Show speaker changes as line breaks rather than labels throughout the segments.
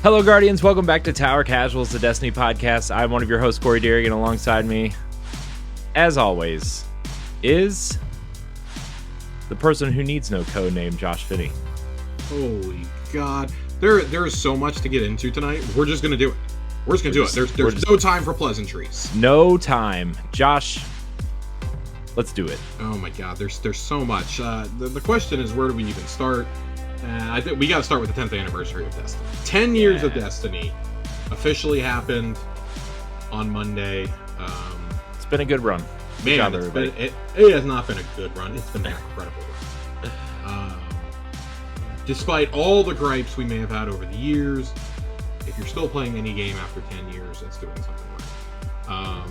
Hello, Guardians. Welcome back to Tower Casuals, the Destiny podcast. I'm one of your hosts, Corey Derrigan. Alongside me, as always, is the person who needs no code name, Josh Finney.
Holy God. There is so much to get into tonight. We're just going to do it. We're just going to do it. There's no time for pleasantries.
No time. Josh, let's do it.
Oh my God. There's so much. The question is, where do we even start? I think we got to start with the 10th anniversary of Destiny. 10 years of Destiny officially happened on Monday.
It's been a good run.
It has not been a good run. It's been an incredible run. Despite all the gripes we may have had over the years, if you're still playing any game after 10 years, it's doing something right.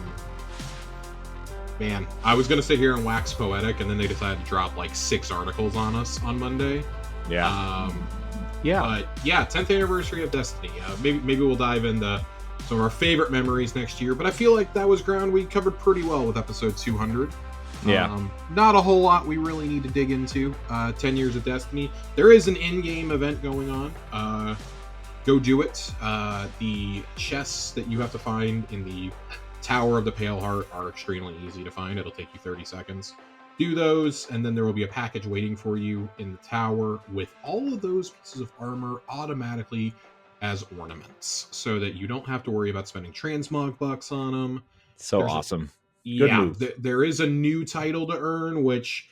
Man, I was going to sit here and wax poetic, and then they decided to drop like 6 articles on us on Monday.
Yeah.
But yeah, 10th anniversary of Destiny. Maybe we'll dive into some of our favorite memories next year, but I feel like that was ground we covered pretty well with episode 200.
Yeah.
Not a whole lot we really need to dig into. 10 years of Destiny. There is an in-game event going on. Go do it. The chests that you have to find in the Tower of the Pale Heart are extremely easy to find. It'll take you 30 seconds. Do those, and then there will be a package waiting for you in the tower with all of those pieces of armor automatically as ornaments, so that you don't have to worry about spending transmog bucks on them.
So awesome.
There is a new title to earn, which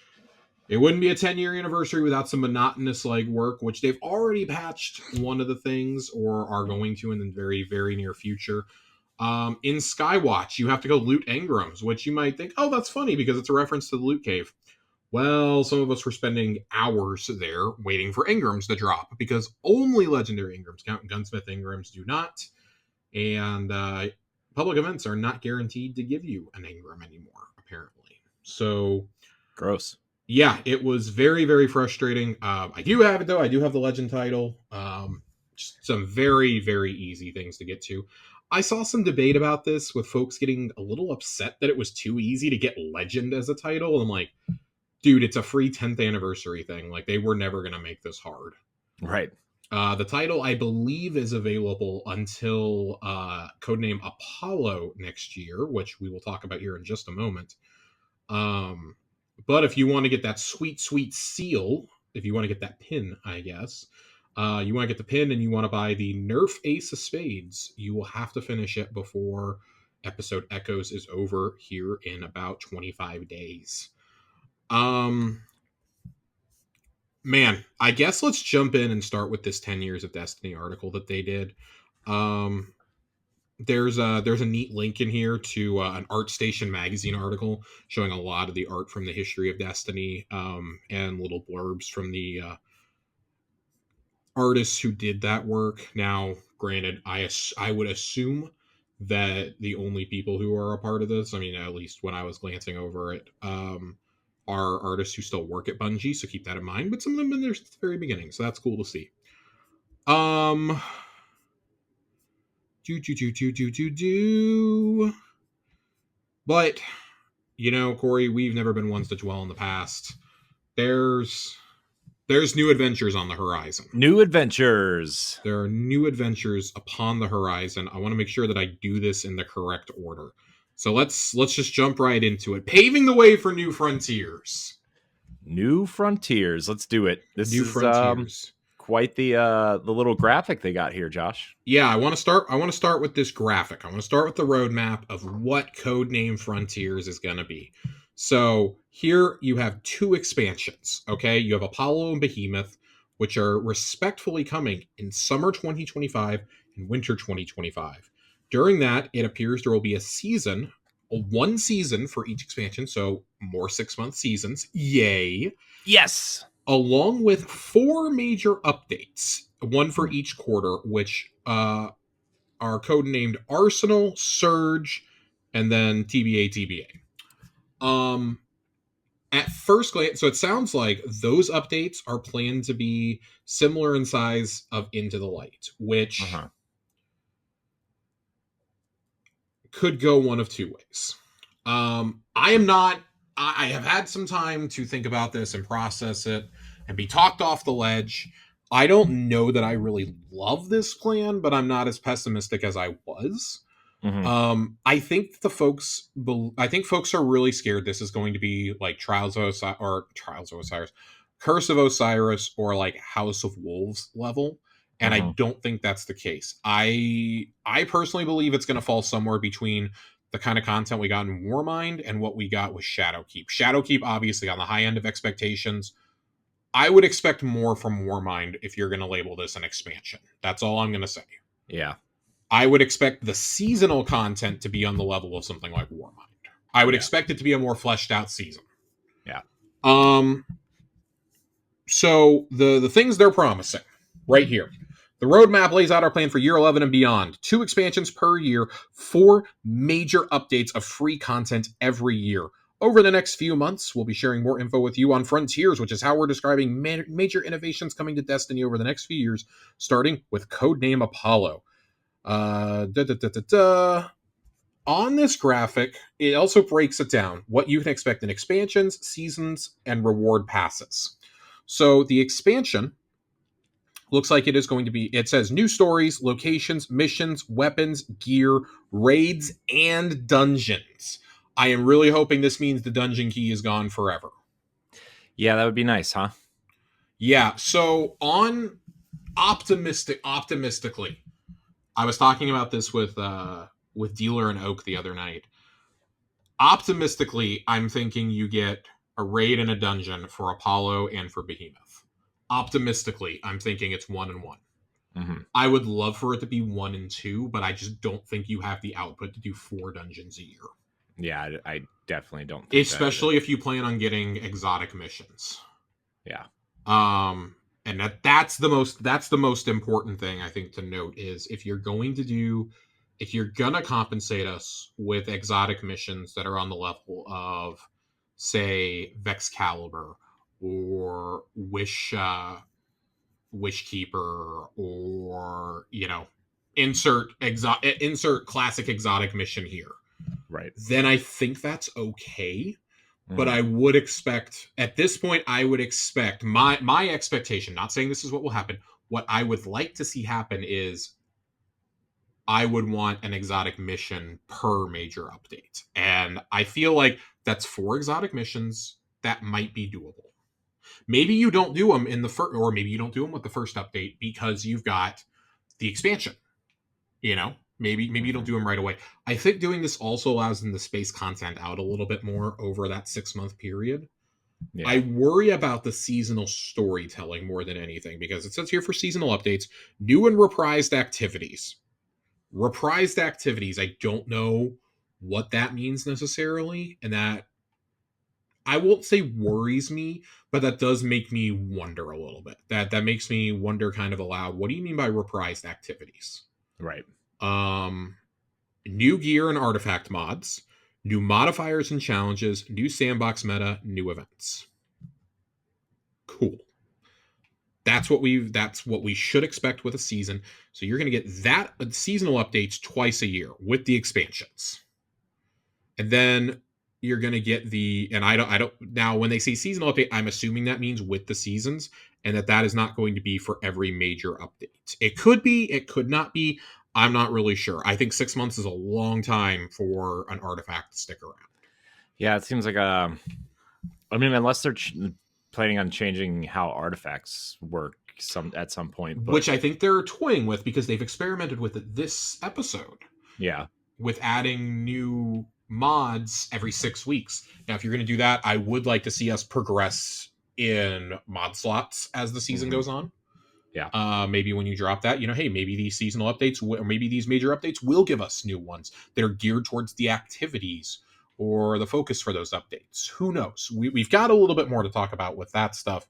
it wouldn't be a 10-year anniversary without some monotonous work, which they've already patched one of the things, or are going to in the very, very near future. In Skywatch, you have to go loot engrams, which you might think, oh, that's funny because it's a reference to the loot cave. Well, some of us were spending hours there waiting for engrams to drop, because only legendary engrams count and gunsmith engrams do not. And public events are not guaranteed to give you an engram anymore, apparently. So
gross.
Yeah, it was very, very frustrating. I do have it, though. I do have the legend title. Just some very, very easy things to get to. I saw some debate about this with folks getting a little upset that it was too easy to get legend as a title. I'm like, dude, it's a free 10th anniversary thing. They were never going to make this hard.
Right.
The title, I believe, is available until codename Apollo next year, which we will talk about here in just a moment. But if you want to get that sweet, sweet seal, if you want to get that pin, I guess, you want to get the pin and you want to buy the Nerf Ace of Spades, you will have to finish it before episode Echoes is over here in about 25 days. Man, I guess let's jump in and start with this 10 years of Destiny article that they did. There's a neat link in here to an ArtStation magazine article showing a lot of the art from the history of Destiny, and little blurbs from the artists who did that work. Now, granted, I would assume that the only people who are a part of this, I mean, at least when I was glancing over it, are artists who still work at Bungie, so keep that in mind. But some of them have been there since the very beginning, so that's cool to see. But, Corey, we've never been ones to dwell in the past. There's new adventures on the horizon.
New adventures.
There are new adventures upon the horizon. I want to make sure that I do this in the correct order. So let's just jump right into it. Paving the way for new frontiers.
New frontiers. Let's do it. This
new
is
frontiers.
Quite the little graphic they got here, Josh.
Yeah, I want to start with this graphic. I want to start with the roadmap of what Codename Frontiers is going to be. So here you have 2 expansions, okay? You have Apollo and Behemoth, which are respectfully coming in summer 2025 and winter 2025. During that, it appears there will be one season for each expansion, so more 6-month seasons. Yay!
Yes!
Along with 4 major updates, one for each quarter, which are codenamed Arsenal, Surge, and then TBA. At first glance, so it sounds like those updates are planned to be similar in size of Into the Light, which could go one of 2 ways. I have had some time to think about this and process it and be talked off the ledge. I don't know that I really love this plan, but I'm not as pessimistic as I was.
Hmm.
I think I think folks are really scared this is going to be like Trials of Osiris, Curse of Osiris, or like House of Wolves level, and I
Hmm.
don't think that's the case. I personally believe it's going to fall somewhere between the kind of content we got in Warmind and what we got with Shadowkeep. Shadowkeep, obviously, on the high end of expectations. I would expect more from Warmind if you're going to label this an expansion. That's all I'm going to say.
Yeah.
I would expect the seasonal content to be on the level of something like Warmind. I would
Yeah.
expect it to be a more fleshed out season.
Yeah.
Um, so the things they're promising right here. The roadmap lays out our plan for year 11 and beyond. 2 expansions per year, 4 major updates of free content every year. Over the next few months, we'll be sharing more info with you on Frontiers, which is how we're describing major innovations coming to Destiny over the next few years, starting with Codename Apollo. Uh, da, da, da, da, da. On this graphic, it also breaks it down what you can expect in expansions, seasons, and reward passes. So the expansion looks like it is going to be, it says new stories, locations, missions, weapons, gear, raids, and dungeons. I am really hoping this means the dungeon key is gone forever.
Yeah, that would be nice, huh?
Yeah, so on optimistically, I was talking about this with Dealer and Oak the other night. Optimistically, I'm thinking you get a raid and a dungeon for Apollo and for Behemoth. Optimistically, I'm thinking it's 1 and 1.
Hmm.
I would love for it to be 1 and 2, but I just don't think you have the output to do 4 dungeons a year.
Yeah, I definitely don't think
Especially if you plan on getting exotic missions.
Yeah.
And that's the most important thing I think to note is if you're gonna compensate us with exotic missions that are on the level of, say, Vexcalibur or Wishkeeper, or insert classic exotic mission here,
Right.
then I think that's okay. But
Hmm.
I would expect at this point, I would expect my expectation, not saying this is what will happen, what I would like to see happen is I would want an exotic mission per major update. And I feel like that's 4 exotic missions that might be doable. Maybe you don't do them in the first, or maybe you don't do them with the first update because you've got the expansion. Maybe you don't
Hmm.
do them right away. I think doing this also allows them to space content out a little bit more over that 6-month period. I
Yeah.
worry about the seasonal storytelling more than anything because it says here for seasonal updates, new and reprised activities. Reprised activities, I don't know what that means necessarily, and that I won't say worries me, but that does make me wonder a little bit. That makes me wonder kind of aloud. What do you mean by reprised activities?
Right.
Um, New gear and artifact mods, new modifiers and challenges, new sandbox meta, new events. Cool. That's what we should expect with a season. So you're going to get that seasonal updates twice a year with the expansions. And then you're going to get and I don't now when they say seasonal update, I'm assuming that means with the seasons, and that is not going to be for every major update. It could be, it could not be. I'm not really sure. I think 6 months is a long time for an artifact to stick around.
Yeah, it seems like I mean, unless they're planning on changing how artifacts work at some point, but
Which I think they're toying with because they've experimented with it this episode
yeah.
with adding new mods every 6 weeks. Now, if you're going to do that, I would like to see us progress in mod slots as the season
Hmm.
goes on.
Yeah.
Maybe when you drop that, hey, maybe these seasonal updates or maybe these major updates will give us new ones that are geared towards the activities or the focus for those updates. Who knows? We've got a little bit more to talk about with that stuff.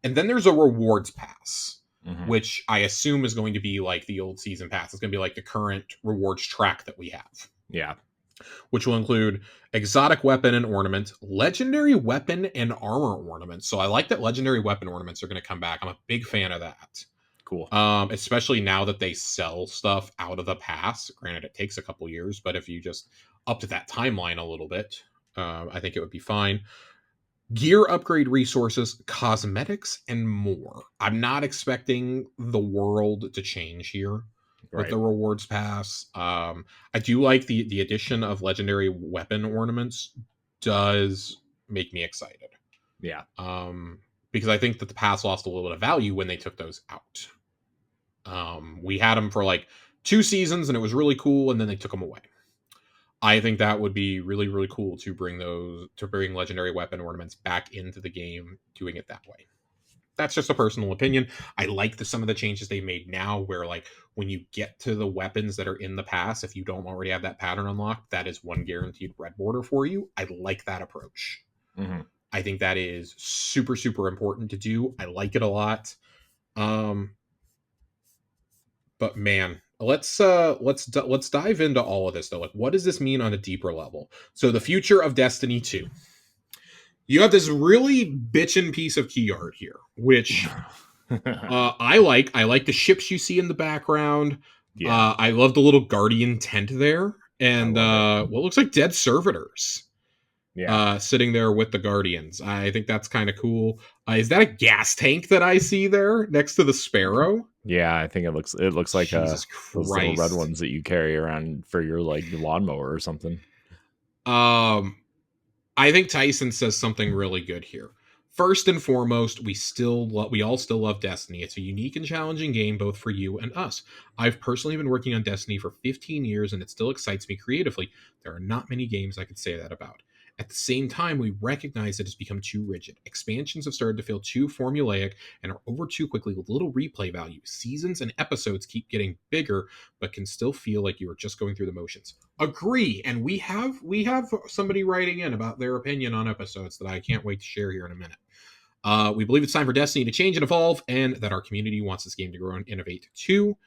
And then there's a rewards pass,
Hmm.
which I assume is going to be like the old season pass. It's going to be like the current rewards track that we have,
Yeah.
which will include exotic weapon and ornament, legendary weapon and armor ornaments. So I like that legendary weapon ornaments are going to come back. I'm a big fan of that.
Cool.
Especially now that they sell stuff out of the pass. Granted, it takes a couple years, but if you just up to that timeline a little bit, I think it would be fine. gear upgrade resources, cosmetics, and more. I'm not expecting the world to change here with
Right.
the rewards pass. I do like the addition of legendary weapon ornaments does make me excited.
Yeah.
Because I think that the pass lost a little bit of value when they took those out. We had them for like 2 seasons and it was really cool, and then they took them away. I think that would be really, really cool to bring legendary weapon ornaments back into the game, doing it that way. That's just a personal opinion. I like some of the changes they made now, where like when you get to the weapons that are in the pass, if you don't already have that pattern unlocked, that is one guaranteed red border for you. I like that approach.
Mm-hmm.
I think that is super, super important to do. I like it a lot. But man, let's dive into all of this though. Like, what does this mean on a deeper level? So the future of Destiny 2. You have this really bitchin' piece of key art here, which I like. I like the ships you see in the background.
Yeah.
I love the little guardian tent there, and what looks like dead servitors.
Yeah.
Sitting there with the guardians. I think that's kind of cool. Is that a gas tank that I see there next to the Sparrow?
Yeah, I think it looks like
Jesus
those little red
Christ.
ones that you carry around for your like lawnmower or something.
I think Tyson says something really good here. First and foremost, we all still love Destiny. It's a unique and challenging game both for you and us. I've personally been working on Destiny for 15 years and it still excites me creatively. There are not many games I could say that about. At the same time, we recognize that it's become too rigid. Expansions have started to feel too formulaic and are over too quickly with little replay value. Seasons and episodes keep getting bigger, but can still feel like you are just going through the motions. Agree, and we have somebody writing in about their opinion on episodes that I can't wait to share here in a minute. We believe it's time for Destiny to change and evolve, and that our community wants this game to grow and innovate too.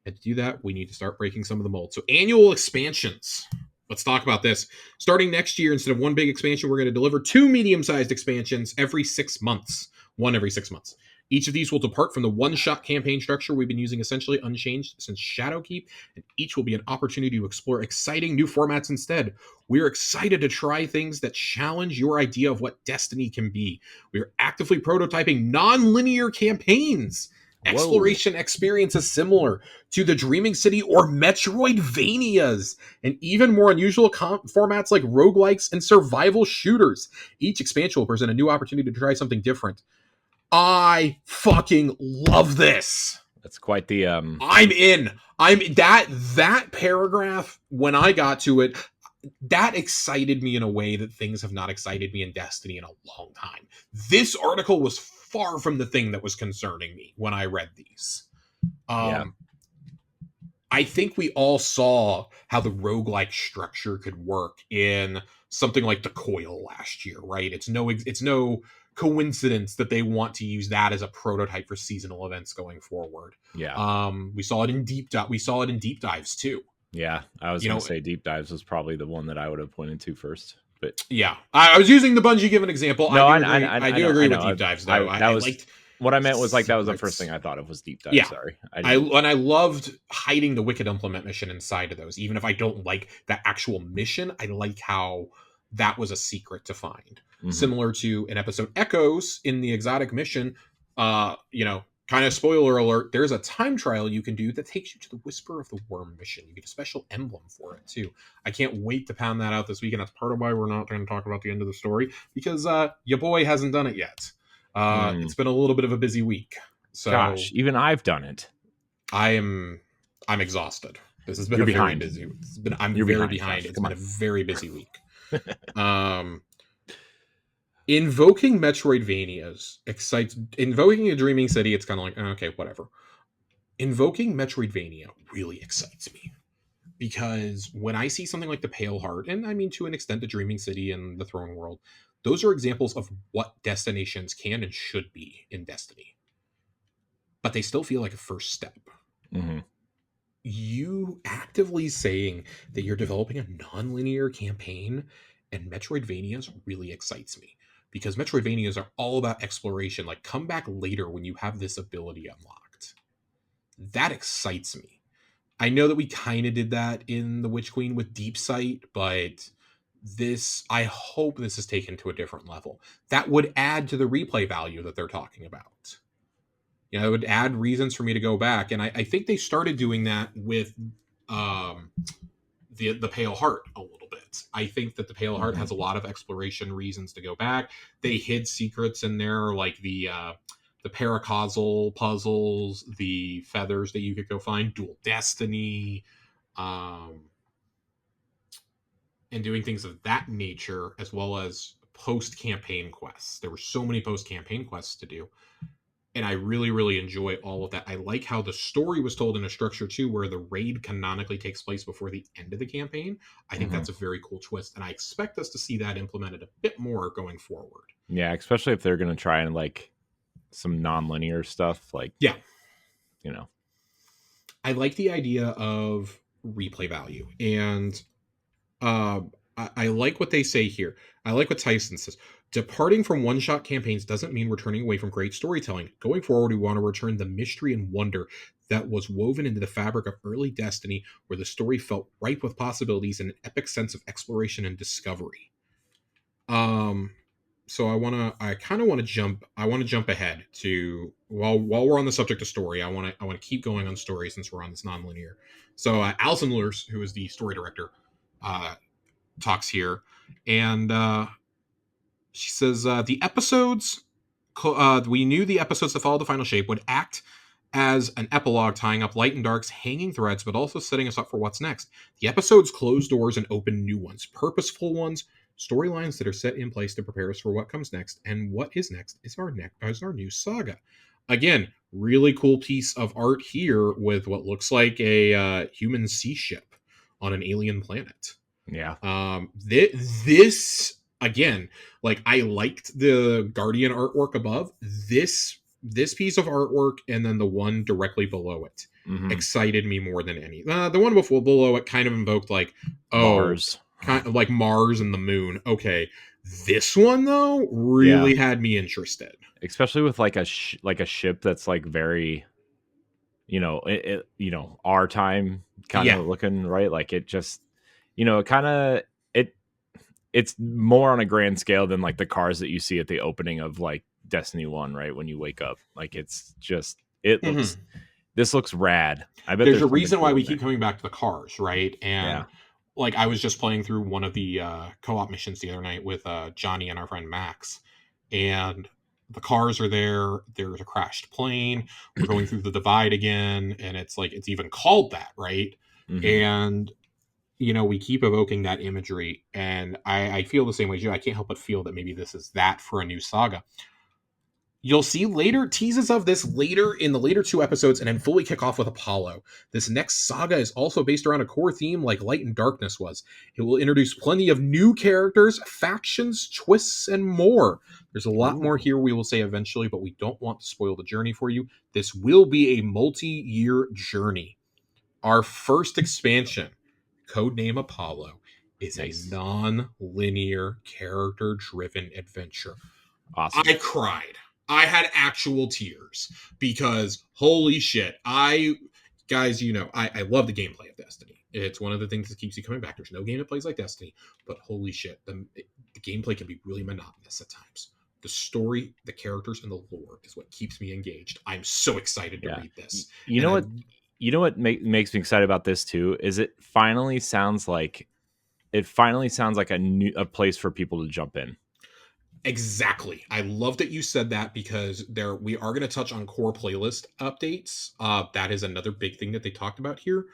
And to do that, we need to start breaking some of the mold. So annual expansions. Let's talk about this. Starting next year, instead of one big expansion, we're going to deliver 2 medium-sized expansions every 6 months. One every 6 months. Each of these will depart from the one-shot campaign structure we've been using essentially unchanged since Shadowkeep, and each will be an opportunity to explore exciting new formats instead. We're excited to try things that challenge your idea of what Destiny can be. We're actively prototyping non-linear campaigns. Exploration experiences similar to the Dreaming City or Metroidvanias, and even more unusual formats like roguelikes and survival shooters. Each expansion will present a new opportunity to try something different. I fucking love this.
That's quite the
I'm in. That paragraph, when I got to it, that excited me in a way that things have not excited me in Destiny in a long time. This article was far from the thing that was concerning me when I read these.
Yeah.
I think we all saw how the roguelike structure could work in something like the Coil last year, right? It's no coincidence that they want to use that as a prototype for seasonal events going forward.
Yeah.
We saw it in deep dives too.
Yeah, I was going to say deep dives was probably the one that I would have pointed to first. But
yeah, I was using the Bungie given example.
No,
I do agree with deep dives though.
What I meant was like that was the first thing I thought of was deep dive.
Yeah.
Sorry.
I loved hiding the Wicked Implement mission inside of those. Even if I don't like that actual mission, I like how that was a secret to find. Mm-hmm. Similar to an episode Echoes in the exotic mission, kind of spoiler alert, there's a time trial you can do that takes you to the Whisper of the Worm mission. You get a special emblem for it too. I can't wait to pound that out this week, and that's part of why we're not going to talk about the end of the story, because your boy hasn't done it yet. It's been a little bit of a busy week. So
gosh, even I've done it.
I'm exhausted. This has been very busy. I'm very behind. It's been a very busy week. Invoking Metroidvanias excites. Invoking a Dreaming City, it's kind of like, okay, whatever. Invoking Metroidvania really excites me, because when I see something like the Pale Heart, and I mean to an extent the Dreaming City and the Throne World, those are examples of what destinations can and should be in Destiny. But they still feel like a first step.
Mm-hmm.
You actively saying that you're developing a non-linear campaign and Metroidvanias really excites me, because Metroidvanias are all about exploration. Like, come back later when you have this ability unlocked. That excites me. I know that we kind of did that in the Witch Queen with Deep Sight, but this, I hope this is taken to a different level. That would add to the replay value that they're talking about. You know, it would add reasons for me to go back. And I think they started doing that with um, the Pale Heart a little bit. I think that the Pale Heart has a lot of exploration reasons to go back. They hid secrets in there, like the paracausal puzzles, the feathers that you could go find, dual destiny, um, and doing things of that nature, as well as post campaign quests. There were so many post campaign quests to do. And I really, really enjoy all of that. I like how the story was told in a structure too, where the raid canonically takes place before the end of the campaign. I think that's a very cool twist, and I expect us to see that implemented a bit more going forward.
Yeah, especially if they're going to try and like some non-linear stuff, like
yeah,
you know.
I like the idea of replay value, and I like what they say here. I like what Tyson says. Departing from one-shot campaigns doesn't mean we're turning away from great storytelling. Going forward, we want to return the mystery and wonder that was woven into the fabric of early Destiny, where the story felt ripe with possibilities and an epic sense of exploration and discovery. So I kind of want to jump ahead to while we're on the subject of story. I want to keep going on story since we're on this non-linear. So Alison Lewis, who is the story director, talks here, and she says the episodes we knew the episodes that followed the final shape would act as an epilogue, tying up light and dark's hanging threads, but also setting us up for what's next. The episodes close doors and open new ones, purposeful ones, storylines that are set in place to prepare us for what comes next, and what is next is our new saga. Again, really cool piece of art here with what looks like a human sea ship on an alien planet.
Yeah.
This again, like, I liked the Guardian artwork above. This piece of artwork and then the one directly below it excited me more than any. The one below it kind of invoked like,
Mars,
kind of like Mars and the moon. Okay, this one though really had me interested,
especially with like a ship that's like very, our time kind of looking, right? Like it just, it's more on a grand scale than like the cars that you see at the opening of like Destiny 1, right? When you wake up, like it's just, this looks rad. I bet
there's a reason why we keep coming back to the cars, right? And
yeah.
Like, I was just playing through one of the co-op missions the other night with Johnny and our friend Max, and the cars are there. There's a crashed plane. We're going through the divide again, and it's like, it's even called that, right? And we keep evoking that imagery, and I feel the same way, Joe. I can't help but feel that maybe this is that for a new saga. You'll see later teases of this later in the later two episodes, and then fully kick off with Apollo. This next saga is also based around a core theme like Light and Darkness was. It will introduce plenty of new characters, factions, twists, and more. There's a lot more here we will say eventually, but we don't want to spoil the journey for you. This will be a multi-year journey. Our first expansion, codename Apollo, is a non-linear, character-driven adventure.
Awesome.
I cried. I had actual tears because holy shit. I love the gameplay of Destiny. It's one of the things that keeps you coming back. There's no game that plays like Destiny, but holy shit, the gameplay can be really monotonous at times. The story, the characters, and the lore is what keeps me engaged. I'm so excited to read this.
You know what makes me excited about this too is it finally sounds like a place for people to jump in.
Exactly. I love that you said that, because we are going to touch on core playlist updates. That is another big thing that they talked about here.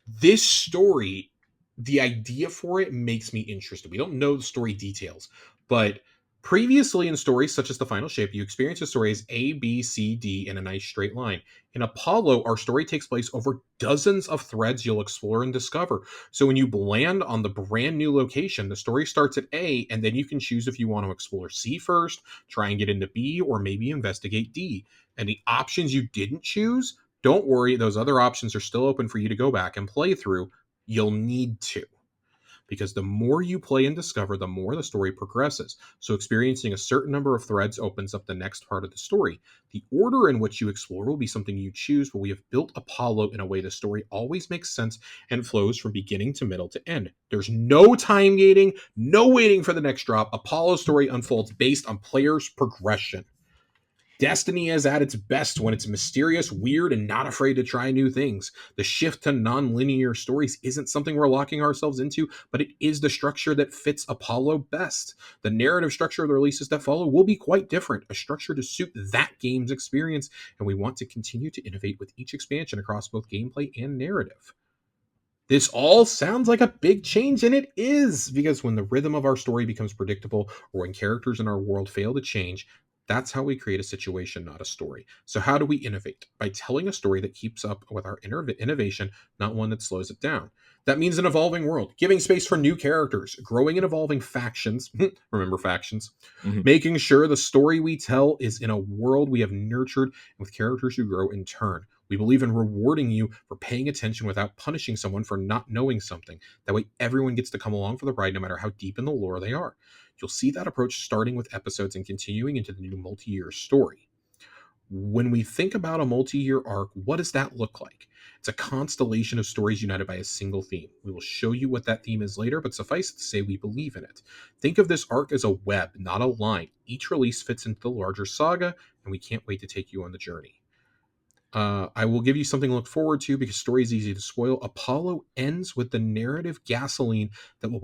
This story, the idea for it makes me interested. We don't know the story details, but previously in stories such as The Final Shape, you experience a story as A, B, C, D in a nice straight line. In Apollo, our story takes place over dozens of threads you'll explore and discover. So when you land on the brand new location, the story starts at A, and then you can choose if you want to explore C first, try and get into B, or maybe investigate D. And the options you didn't choose, don't worry, those other options are still open for you to go back and play through. You'll need to. because the more you play and discover, the more the story progresses. So experiencing a certain number of threads opens up the next part of the story. The order in which you explore will be something you choose, but we have built Apollo in a way the story always makes sense and flows from beginning to middle to end. There's no time gating, no waiting for the next drop. Apollo's story unfolds based on players' progression. Destiny is at its best when it's mysterious, weird, and not afraid to try new things. The shift to non-linear stories isn't something we're locking ourselves into, but it is the structure that fits Apollo best. The narrative structure of the releases that follow will be quite different, a structure to suit that game's experience, and we want to continue to innovate with each expansion across both gameplay and narrative. This all sounds like a big change, and it is, because when the rhythm of our story becomes predictable, or when characters in our world fail to change, that's how we create a situation, not a story. So how do we innovate? By telling a story that keeps up with our innovation, not one that slows it down. That means an evolving world, giving space for new characters, growing and evolving factions. Remember factions?
Mhm.
Making sure the story we tell is in a world we have nurtured with characters who grow in turn. We believe in rewarding you for paying attention without punishing someone for not knowing something. That way, everyone gets to come along for the ride, no matter how deep in the lore they are. You'll see that approach starting with episodes and continuing into the new multi-year story. When we think about a multi-year arc, what does that look like? It's a constellation of stories united by a single theme. We will show you what that theme is later, but suffice it to say we believe in it. Think of this arc as a web, not a line. Each release fits into the larger saga, and we can't wait to take you on the journey. I will give you something to look forward to because story is easy to spoil. Apollo ends with the narrative gasoline that will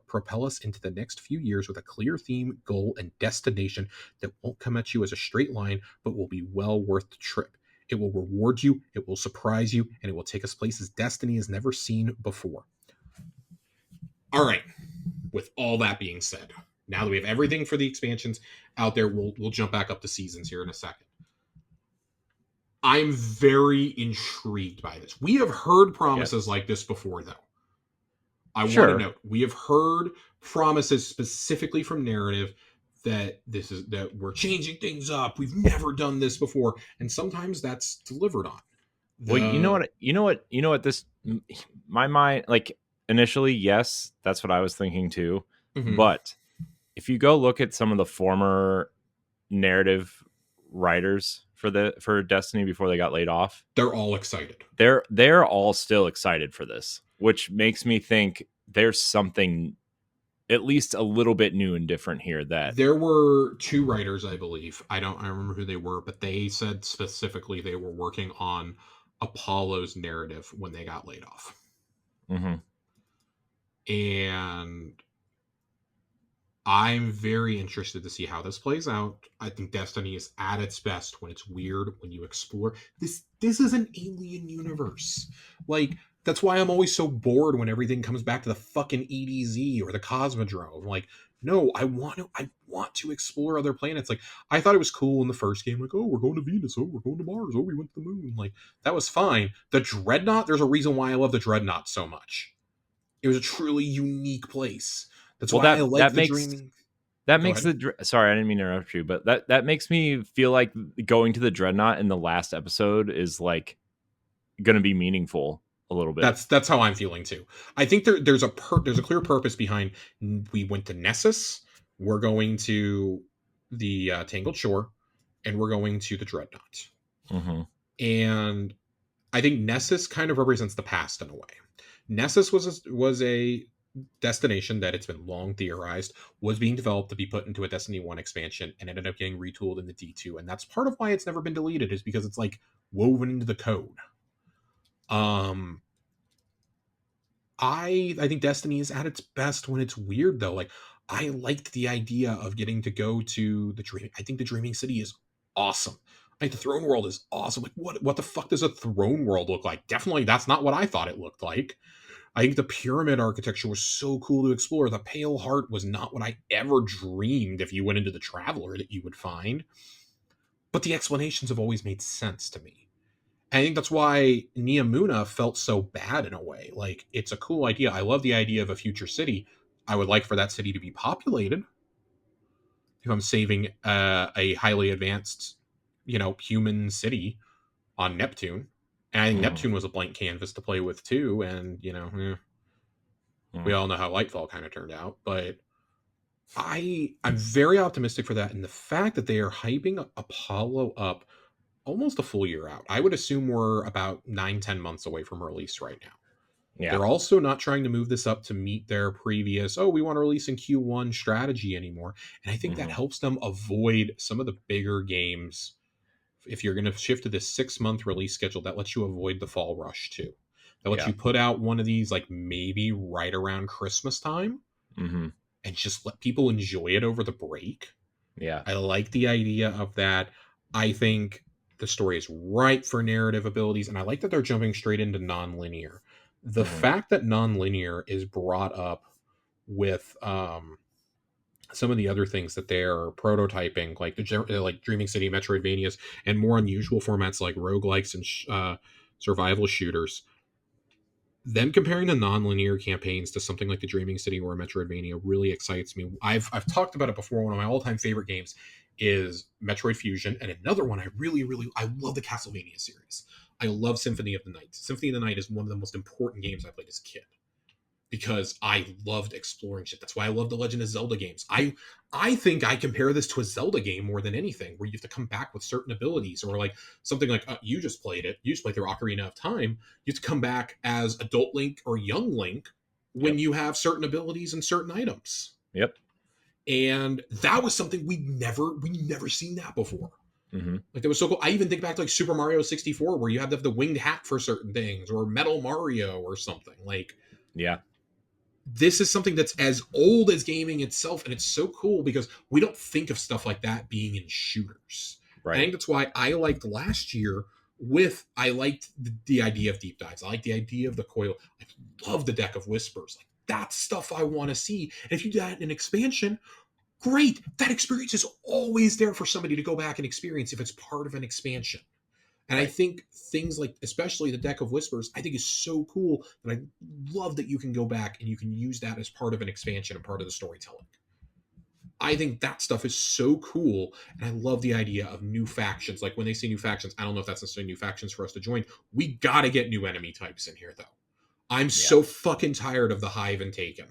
propel us into the next few years with a clear theme, goal, and destination that won't come at you as a straight line, but will be well worth the trip. It will reward you, it will surprise you, and it will take us places Destiny has never seen before. All right, with all that being said, now that we have everything for the expansions out there, we'll jump back up to seasons here in a second. I'm very intrigued by this. We have heard promises like this before, though. I want to note, we have heard promises specifically from narrative that we're changing things up. We've never done this before, and sometimes that's delivered on.
Well, you know what this, my mind, like, initially, yes, that's what I was thinking too.
Mm-hmm.
But if you go look at some of the former narrative writers for Destiny before they got laid off,
they're all excited.
They're all still excited for this, which makes me think there's something at least a little bit new and different here. That
there were two writers, I believe. I remember who they were, but they said specifically they were working on Apollo's narrative when they got laid off.
Mm-hmm.
And I'm very interested to see how this plays out. I think Destiny is at its best when it's weird, when you explore. This is an alien universe. Like, that's why I'm always so bored when everything comes back to the fucking EDZ or the Cosmodrome. Like, no, I want to explore other planets. Like, I thought it was cool in the first game, like, oh, we're going to Venus, oh, we're going to Mars, oh, we went to the moon. Like, that was fine. The Dreadnought, there's a reason why I love the Dreadnought so much. It was a truly unique place. That's why I like the dreaming.
That makes sorry, I didn't mean to interrupt you, but that makes me feel like going to the Dreadnought in the last episode is like going to be meaningful a little bit.
That's how I'm feeling too. I think there's a clear purpose behind. We went to Nessus. We're going to the Tangled Shore, and we're going to the Dreadnought.
Mm-hmm.
And I think Nessus kind of represents the past in a way. Nessus was a destination that it's been long theorized was being developed to be put into a Destiny 1 expansion and ended up getting retooled in the D2, and that's part of why it's never been deleted, is because it's like woven into the code. I think Destiny is at its best when it's weird, though. Like, I liked the idea of getting to go to the dream. I think the Dreaming City is awesome. I think the Throne World is awesome. Like, what the fuck does a Throne World look like? Definitely, that's not what I thought it looked like. I think the pyramid architecture was so cool to explore. The Pale Heart was not what I ever dreamed if you went into the Traveler that you would find. But the explanations have always made sense to me. I think that's why Neomuna felt so bad in a way. Like, it's a cool idea. I love the idea of a future city. I would like for that city to be populated. If I'm saving a highly advanced, human city on Neptune. And I think Neptune was a blank canvas to play with too. And, We all know how Lightfall kind of turned out, but I'm very optimistic for that. And the fact that they are hyping Apollo up almost a full year out. I would assume we're about 9-10 months away from release right now.
Yeah.
They're also not trying to move this up to meet their previous, we want to release in Q1 strategy anymore. And I think that helps them avoid some of the bigger games. If you're going to shift to this 6-month release schedule, that lets you avoid the fall rush too. That lets you put out one of these like maybe right around Christmas time and just let people enjoy it over the break.
Yeah.
I like the idea of that. I think the story is ripe for narrative abilities, and I like that they're jumping straight into non-linear. The fact that non-linear is brought up with some of the other things that they're prototyping, like like Dreaming City, Metroidvanias, and more unusual formats like roguelikes and survival shooters. Them comparing the non-linear campaigns to something like the Dreaming City or a Metroidvania really excites me. I've talked about it before. One of my all-time favorite games is Metroid Fusion, and another one I love the Castlevania series. I love Symphony of the Night. Symphony of the Night is one of the most important games I played as a kid because I loved exploring shit. That's why I love the Legend of Zelda games. I think I compare this to a Zelda game more than anything, where you have to come back with certain abilities, or like something like you just played through Ocarina of Time. You have to come back as adult Link or young Link when you have certain abilities and certain items.
Yep.
And that was something we never seen that before. Like, that was so cool. I even think back to like Super Mario 64, where you had to have the winged hat for certain things, or Metal Mario or something. Like, this is something that's as old as gaming itself, and it's so cool because we don't think of stuff like that being in shooters. Right. I think that's why I liked last year I liked the idea of deep dives. I like the idea of the coil. I love the Deck of Whispers. Like, that's stuff I want to see. And if you do that in an expansion, great. That experience is always there for somebody to go back and experience if it's part of an expansion. And I think things like, especially the Deck of Whispers, I think is so cool that I love that you can go back and you can use that as part of an expansion and part of the storytelling. I think that stuff is so cool. And I love the idea of new factions. Like, when they say new factions, I don't know if that's necessarily new factions for us to join. We got to get new enemy types in here, though. I'm so fucking tired of the Hive and Taken.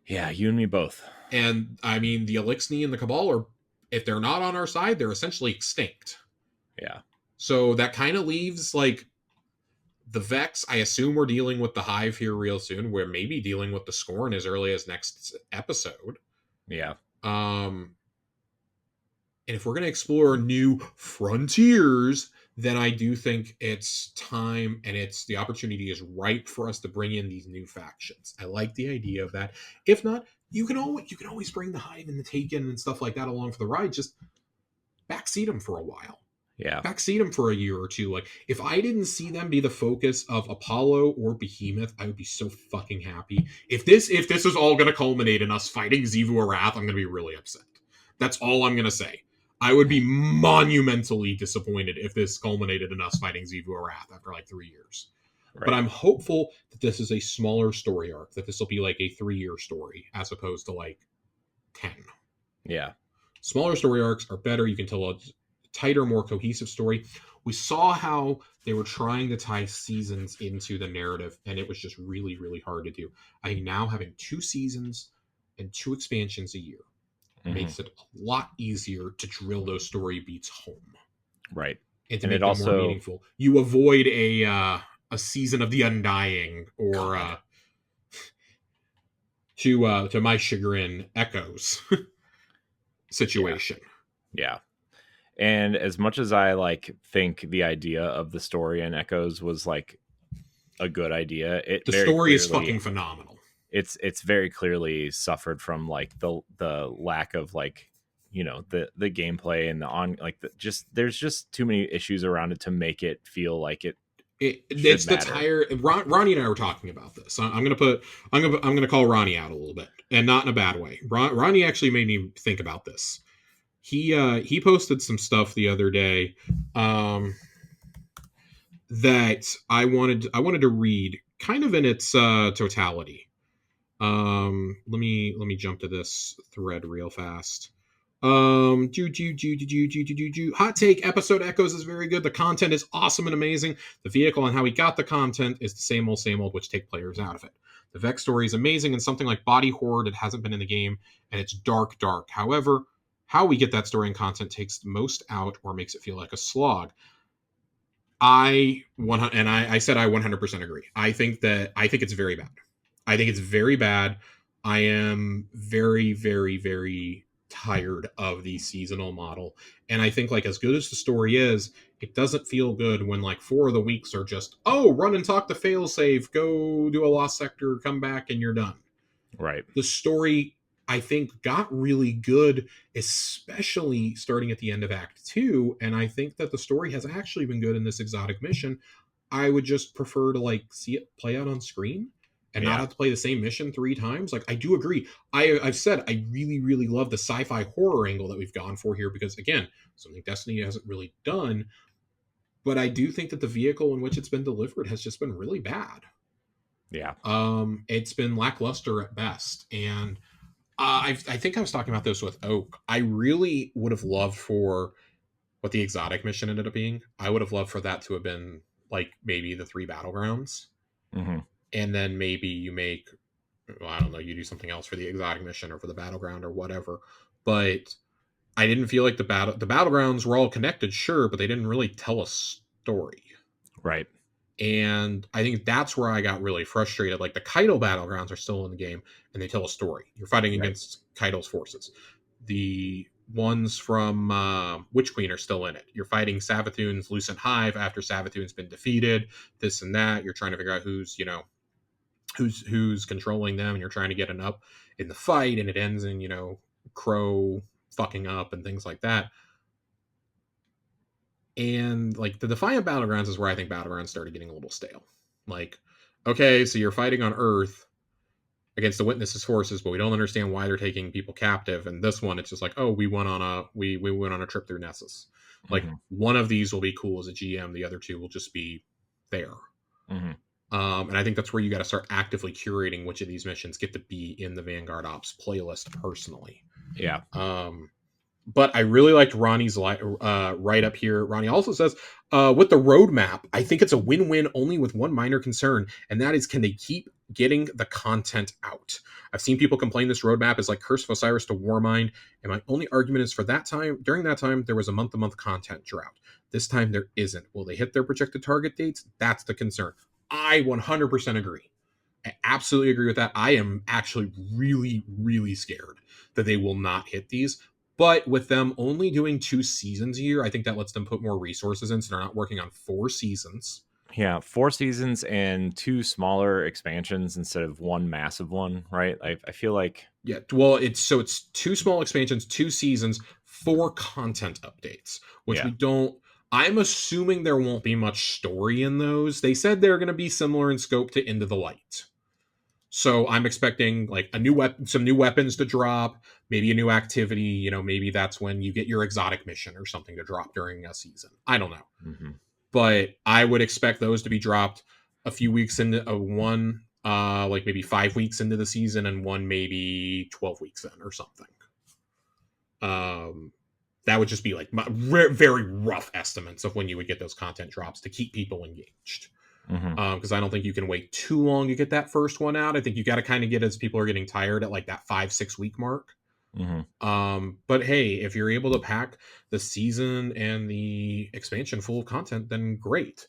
Yeah, you and me both.
And I mean, the Elixni and the Cabal are, if they're not on our side, they're essentially extinct.
Yeah.
So that kind of leaves like the Vex. I assume we're dealing with the Hive here real soon. We're maybe dealing with the Scorn as early as next episode.
Yeah.
And if we're going to explore new frontiers, then I do think it's time, and the opportunity is ripe for us to bring in these new factions. I like the idea of that. If not, you can always bring the Hive and the Taken and stuff like that along for the ride. Just backseat them for a while.
Yeah.
Backseat them for a year or two. Like, if I didn't see them be the focus of Apollo or Behemoth, I would be so fucking happy. If this is all going to culminate in us fighting Xivu Arath, I'm going to be really upset. That's all I'm going to say. I would be monumentally disappointed if this culminated in us fighting Xivu Arath after like 3 years. Right. But I'm hopeful that this is a smaller story arc, that this will be like a 3-year story as opposed to like 10.
Yeah.
Smaller story arcs are better. You can tell a tighter, more cohesive story. We saw how they were trying to tie seasons into the narrative, and it was just really, really hard to do. I think now having 2 seasons and 2 expansions a year makes it a lot easier to drill those story beats home.
Right.
And to make them more meaningful. You avoid a season of the Undying, or to my chagrin, Echoes situation.
Yeah. And as much as I like think the idea of the story in Echoes was like a good idea,
the story is fucking phenomenal.
It's very clearly suffered from like the lack of like, you know, the gameplay and there's just too many issues around it to make it feel like it's
the tire. Ronnie and I were talking about this. I'm gonna call Ronnie out a little bit, and not in a bad way. Ronnie actually made me think about this. He posted some stuff the other day that I wanted to read kind of in its totality. Let me jump to this thread real fast. Hot take: episode Echoes is very good. The content is awesome and amazing. The vehicle and how he got the content is the same old, which take players out of it. The Vex story is amazing, and something like Body Horde, it hasn't been in the game, and it's dark. However, how we get that story and content takes the most out or makes it feel like a slog. I said I 100% agree. I think it's very bad. I think it's very bad. I am very, very, very tired of the seasonal model. And I think, like, as good as the story is, it doesn't feel good when, like, 4 of the weeks are just, oh, run and talk to failsafe, go do a lost sector, come back, and you're done.
Right.
The story, I think, got really good, especially starting at the end of Act 2, and I think that the story has actually been good in this exotic mission. I would just prefer to, like, see it play out on screen and not have to play the same mission 3 times. Like, I do agree. I've said I really, really love the sci-fi horror angle that we've gone for here because, again, something Destiny hasn't really done, but I do think that the vehicle in which it's been delivered has just been really bad.
Yeah.
It's been lackluster at best, and I think I was talking about this with Oak. I really would have loved for what the exotic mission ended up being. I would have loved for that to have been, like, maybe the 3 battlegrounds.
Mm-hmm.
And then maybe you make, well, I don't know, you do something else for the exotic mission or for the battleground or whatever. But I didn't feel like the battlegrounds were all connected, sure, but they didn't really tell a story.
Right.
And I think that's where I got really frustrated. Like, the Kaido battlegrounds are still in the game, and they tell a story. You're fighting against Kaido's forces. The ones from Witch Queen are still in it. You're fighting Savathun's Lucent Hive after Savathun's been defeated, this and that. You're trying to figure out who's controlling them, and you're trying to get an up in the fight, and it ends in, Crow fucking up and things like that. And, like, the Defiant Battlegrounds is where I think Battlegrounds started getting a little stale. Like, okay, so you're fighting on Earth against the Witnesses' forces, but we don't understand why they're taking people captive. And this one, it's just like, oh, we went on a trip through Nessus. Like, one of these will be cool as a GM, the other 2 will just be there.
Mm-hmm.
And I think that's where you got to start actively curating which of these missions get to be in the Vanguard Ops playlist personally.
Yeah.
But I really liked Ronnie's write up here. Ronnie also says, with the roadmap, I think it's a win-win only with one minor concern, and that is, can they keep getting the content out? I've seen people complain this roadmap is like Curse of Osiris to Warmind, and my only argument is during that time, there was a month-to-month content drought. This time there isn't. Will they hit their projected target dates? That's the concern. I 100% agree. I absolutely agree with that. I am actually really, really scared that they will not hit these. But with them only doing 2 seasons a year, I think that lets them put more resources in, so they're not working on 4 seasons.
Yeah, 4 seasons and 2 smaller expansions instead of 1 massive one, right? I feel like...
Yeah, well, it's 2 small expansions, 2 seasons, 4 content updates, which we don't... I'm assuming there won't be much story in those. They said they're going to be similar in scope to Into the Light. So I'm expecting, like, some new weapons to drop, maybe a new activity. Maybe that's when you get your exotic mission or something to drop during a season. I don't know.
Mm-hmm.
But I would expect those to be dropped a few weeks into one, like maybe 5 weeks into the season, and one maybe 12 weeks in or something. That would just be like my very rough estimates of when you would get those content drops to keep people engaged. Because I don't think you can wait too long to get that first one out. I think you got to kind of get as people are getting tired at like that 5-6 week mark. But hey, if you're able to pack the season and the expansion full of content, then great.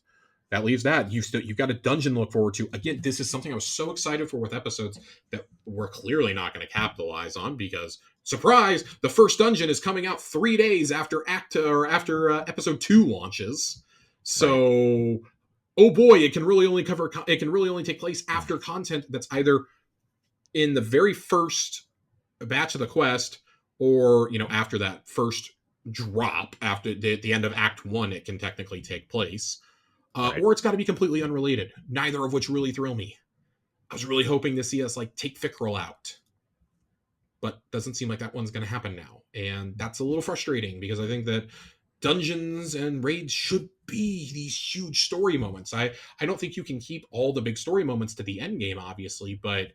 That leaves that you've got a dungeon to look forward to. Again, this is something I was so excited for with episodes that we're clearly not going to capitalize on because, surprise, the first dungeon is coming out 3 days after episode 2 launches. So, oh boy, it can really only take place after content that's either in the very first batch of the quest or after that first drop after the end of Act 1. It can technically take place. Or it's got to be completely unrelated, neither of which really thrill me. I was really hoping to see us like take Fickrel out, but doesn't seem like that one's going to happen now, and that's a little frustrating because I think that dungeons and raids should be these huge story moments. I don't think you can keep all the big story moments to the end game, obviously, but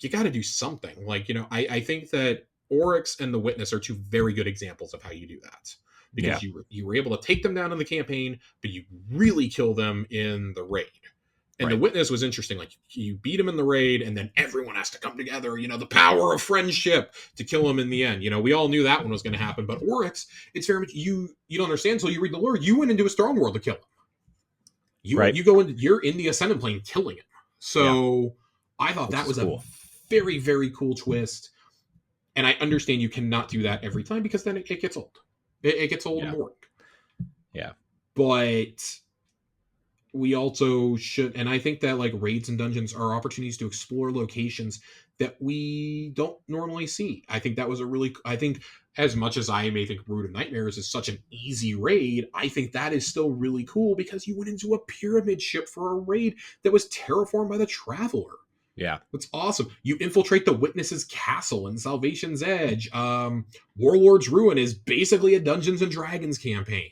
you got to do something. Like, I think that Oryx and the Witness are 2 very good examples of how you do that. Because you were able to take them down in the campaign, but you really kill them in the raid. And the witness was interesting. Like, you beat him in the raid, and then everyone has to come together. The power of friendship to kill him in the end. We all knew that one was going to happen. But Oryx, it's very much you don't understand until you read the lore. You went into a strong world to kill him. You go in. You're in the Ascendant Plane killing him. So I thought that was cool. A very, very cool twist. And I understand you cannot do that every time because then it gets old. It gets old and boring.
Yeah.
But we also should, and I think that like raids and dungeons are opportunities to explore locations that we don't normally see. I think that was I think as much as I may think Brood of Nightmares is such an easy raid, I think that is still really cool because you went into a pyramid ship for a raid that was terraformed by the Traveler.
Yeah.
That's awesome. You infiltrate the Witness's castle in Salvation's Edge. Warlord's Ruin is basically a Dungeons and Dragons campaign.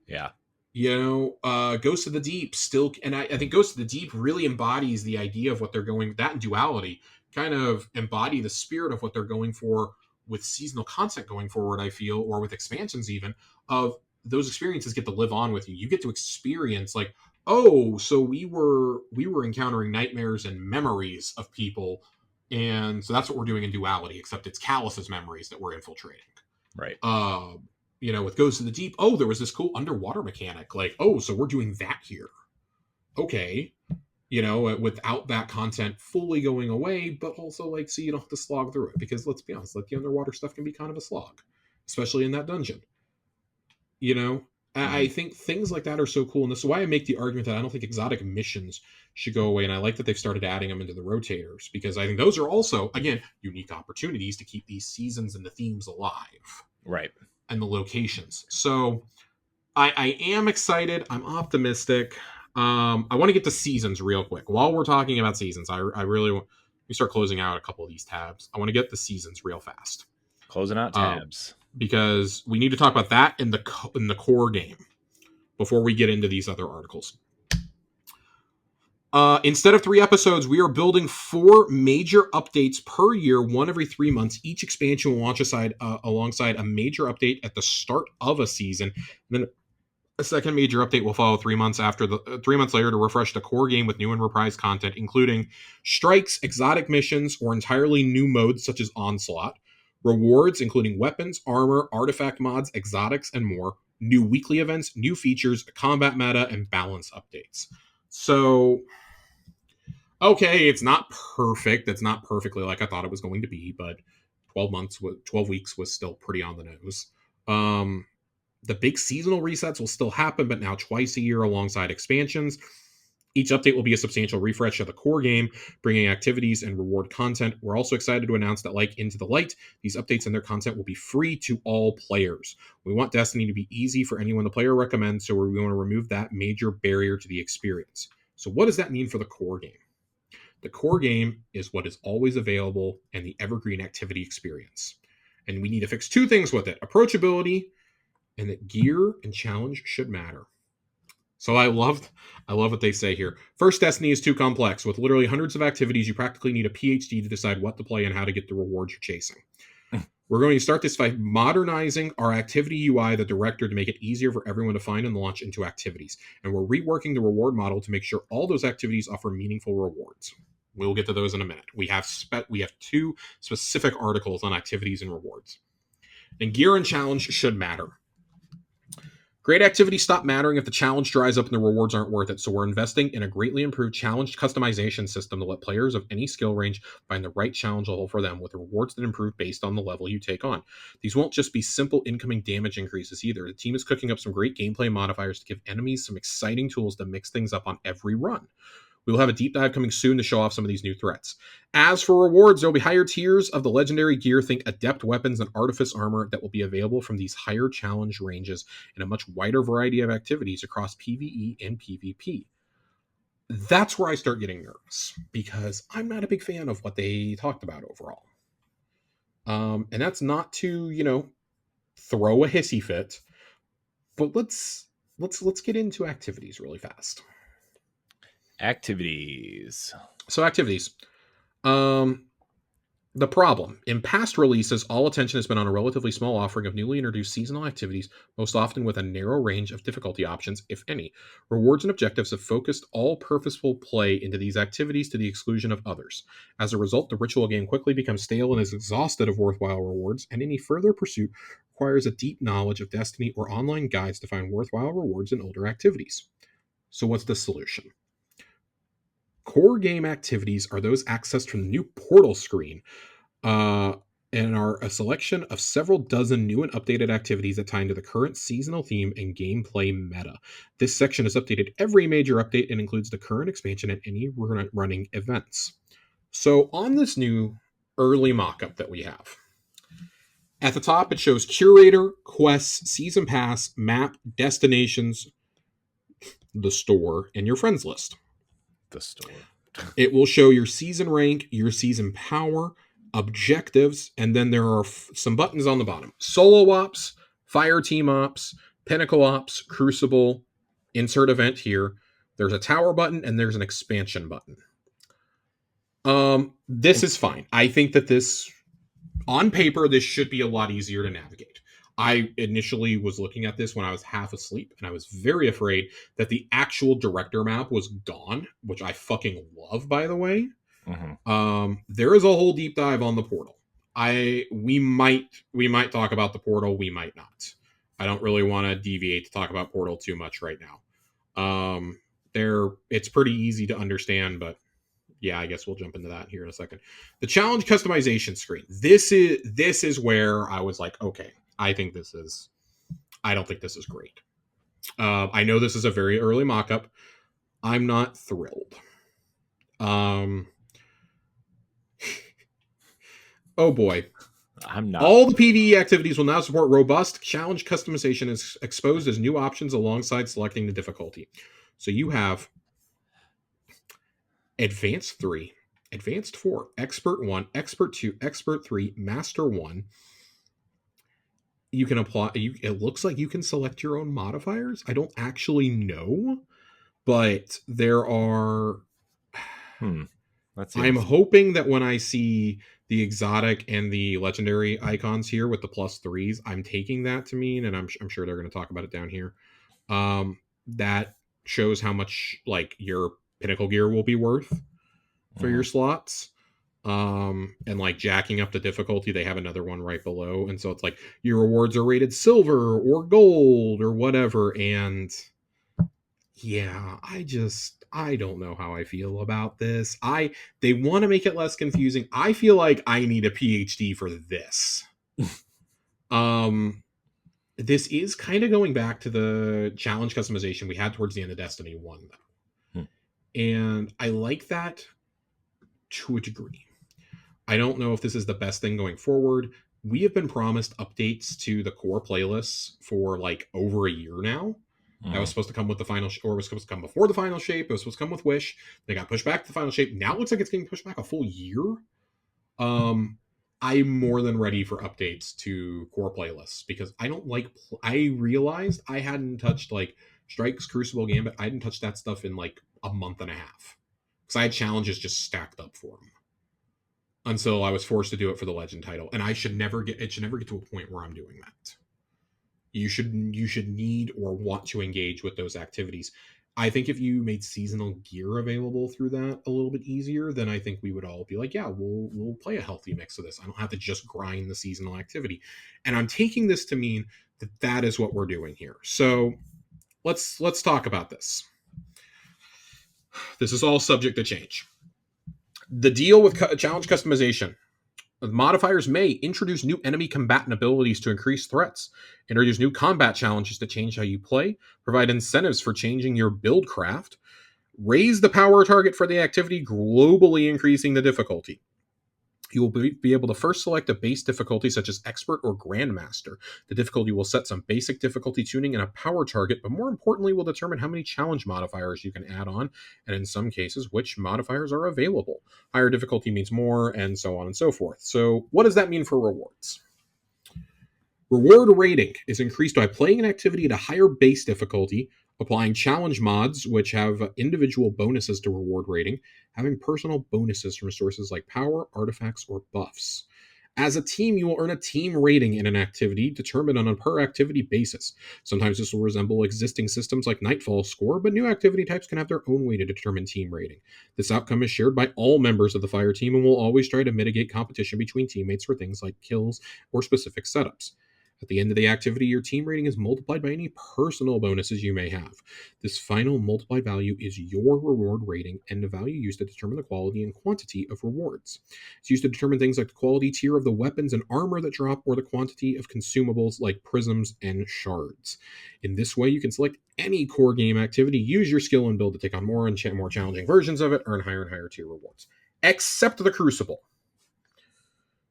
Yeah.
Ghost of the Deep still, and I think Ghost of the Deep really embodies the idea of what they're going, that and Duality kind of embody the spirit of what they're going for with seasonal content going forward, I feel, or with expansions even, of those experiences get to live on with you. You get to experience like, oh, so we were encountering nightmares and memories of people, and so that's what we're doing in Duality, except it's Callus's memories that we're infiltrating.
Right.
With Ghost of the Deep, oh, there was this cool underwater mechanic. Like, oh, so we're doing that here. Okay. Without that content fully going away, but also like, so you don't have to slog through it. Because let's be honest, like the underwater stuff can be kind of a slog, especially in that dungeon. I think things like that are so cool. And this is why I make the argument that I don't think exotic missions should go away. And I like that they've started adding them into the rotators, because I think those are also, again, unique opportunities to keep these seasons and the themes alive.
Right. And
the locations. So I am excited. I'm optimistic. I want to get to seasons real quick. While we're talking about seasons, I really want to start closing out a couple of these tabs. I want to get the seasons real fast.
Closing out tabs.
Because we need to talk about that in the core game before we get into these other articles. Instead of 3 episodes, we are building 4 major updates per year, one every 3 months. Each expansion will launch alongside a major update at the start of a season. And then a second major update will follow 3 months later to refresh the core game with new and reprised content, including strikes, exotic missions, or entirely new modes such as Onslaught, rewards including weapons, armor, artifact mods, exotics, and more, new weekly events, new features, combat meta, and balance updates. So, okay, it's not perfect. It's not perfectly like I thought it was going to be, but 12 weeks was still pretty on the nose. The big seasonal resets will still happen, but now twice a year alongside expansions. Each update will be a substantial refresh of the core game, bringing activities and reward content. We're also excited to announce that, like Into the Light, these updates and their content will be free to all players. We want Destiny to be easy for anyone the player recommends, so we want to remove that major barrier to the experience. So what does that mean for the core game? The core game is what is always available and the evergreen activity experience. And we need to fix 2 things with it: approachability, and that gear and challenge should matter. So I love what they say here. First, Destiny is too complex. With literally hundreds of activities, you practically need a PhD to decide what to play and how to get the rewards you're chasing. We're going to start this by modernizing our activity UI, the director, to make it easier for everyone to find and launch into activities. And we're reworking the reward model to make sure all those activities offer meaningful rewards. We'll get to those in a minute. We have 2 specific articles on activities and rewards. And gear and challenge should matter. Great activities stop mattering if the challenge dries up and the rewards aren't worth it, so we're investing in a greatly improved challenge customization system to let players of any skill range find the right challenge level for them, with rewards that improve based on the level you take on. These won't just be simple incoming damage increases either. The team is cooking up some great gameplay modifiers to give enemies some exciting tools to mix things up on every run. We will have a deep dive coming soon to show off some of these new threats. As for rewards, there will be higher tiers of the legendary gear. Think adept weapons and artifice armor that will be available from these higher challenge ranges in a much wider variety of activities across PvE and PvP. That's where I start getting nervous, because I'm not a big fan of what they talked about overall. And that's not to, throw a hissy fit, but let's get into activities really fast.
Activities.
So activities. The problem: in past releases, all attention has been on a relatively small offering of newly introduced seasonal activities, most often with a narrow range of difficulty options, if any. Rewards and objectives have focused all purposeful play into these activities to the exclusion of others. As a result, the ritual game quickly becomes stale and is exhausted of worthwhile rewards, and any further pursuit requires a deep knowledge of Destiny or online guides to find worthwhile rewards in older activities. So what's the solution? Core game activities are those accessed from the new portal screen, uh, and are a selection of several dozen new and updated activities that tie into the current seasonal theme and gameplay meta. This section is updated every major update and includes the current expansion and any running events. So on this new early mockup that we have, at the top it shows curator, quests, season pass, map, destinations, the store, and your friends list.
The store.
It will show your season rank, your season power, objectives, and then there are some buttons on the bottom. Solo ops, fire team ops, pinnacle ops, crucible, insert event here. There's a tower button and there's an expansion button. This is fine. I think that this, on paper, this should be a lot easier to navigate. I initially was looking at this when I was half asleep, and I was very afraid that the actual director map was gone, which I fucking love, by the way.
Mm-hmm.
There is a whole deep dive on the portal. We might talk about the portal, we might not. I don't really want to deviate to talk about portal too much right now. It's pretty easy to understand, but yeah, I guess we'll jump into that here in a second. The challenge customization screen. This is where I was like, okay, I don't think this is great. I know this is a very early mock-up. I'm not thrilled. Oh boy.
I'm not.
All the PvE activities will now support robust challenge customization as exposed as new options alongside selecting the difficulty. So you have Advanced 3, Advanced 4, Expert 1, Expert 2, Expert 3, Master 1. You can apply, it looks like you can select your own modifiers. I don't actually know, but there are... I'm hoping that when I see the exotic and the legendary icons here with the +3s, I'm taking that to mean, and I'm sure they're going to talk about it down here, that shows how much like your pinnacle gear will be worth for your slots. And like jacking up the difficulty, they have another one right below, and so it's like your rewards are rated silver or gold or whatever. And yeah, I don't know how I feel about this. They want to make it less confusing. I feel like I need a PhD for this. This is kind of going back to the challenge customization we had towards the end of Destiny 1, though. And I like that to a degree. I don't know if this is the best thing going forward. We have been promised updates to the core playlists for like over a year now. That was supposed to come with the final, or was supposed to come before the final shape. It was supposed to come with Wish. They got pushed back to the final shape. Now it looks like it's getting pushed back a full year. I'm more than ready for updates to core playlists because I don't like. I realized I hadn't touched like Strikes, Crucible, Gambit. I hadn't touched that stuff in like a month and a half because I had challenges just stacked up for them until I was forced to do it for the Legend title, and it should never get to a point where I'm doing that. You should need or want to engage with those activities. I think if you made seasonal gear available through that a little bit easier, then I think we would all be like, yeah, we'll play a healthy mix of this. I don't have to just grind the seasonal activity. And I'm taking this to mean that is what we're doing here. So let's talk about this. This is all subject to change. The deal with challenge customization. The modifiers may introduce new enemy combatant abilities to increase threats, introduce new combat challenges to change how you play, provide incentives for changing your build craft, raise the power target for the activity, globally increasing the difficulty. You will be able to first select a base difficulty such as Expert or Grandmaster. The difficulty will set some basic difficulty tuning and a power target, but more importantly will determine how many challenge modifiers you can add on, and in some cases, which modifiers are available. Higher difficulty means more, and so on and so forth. So what does that mean for rewards? Reward rating is increased by playing an activity at a higher base difficulty, Applying challenge mods, which have individual bonuses to reward rating, having personal bonuses from sources like power, artifacts, or buffs. As a team, you will earn a team rating in an activity determined on a per activity basis. Sometimes this will resemble existing systems like Nightfall score, but new activity types can have their own way to determine team rating. This outcome is shared by all members of the fire team and will always try to mitigate competition between teammates for things like kills or specific setups. At the end of the activity, your team rating is multiplied by any personal bonuses you may have. This final multiplied value is your reward rating and the value used to determine the quality and quantity of rewards. It's used to determine things like the quality tier of the weapons and armor that drop or the quantity of consumables like prisms and shards. In this way, you can select any core game activity, use your skill and build to take on more and more challenging versions of it, earn higher and higher tier rewards. Except the Crucible.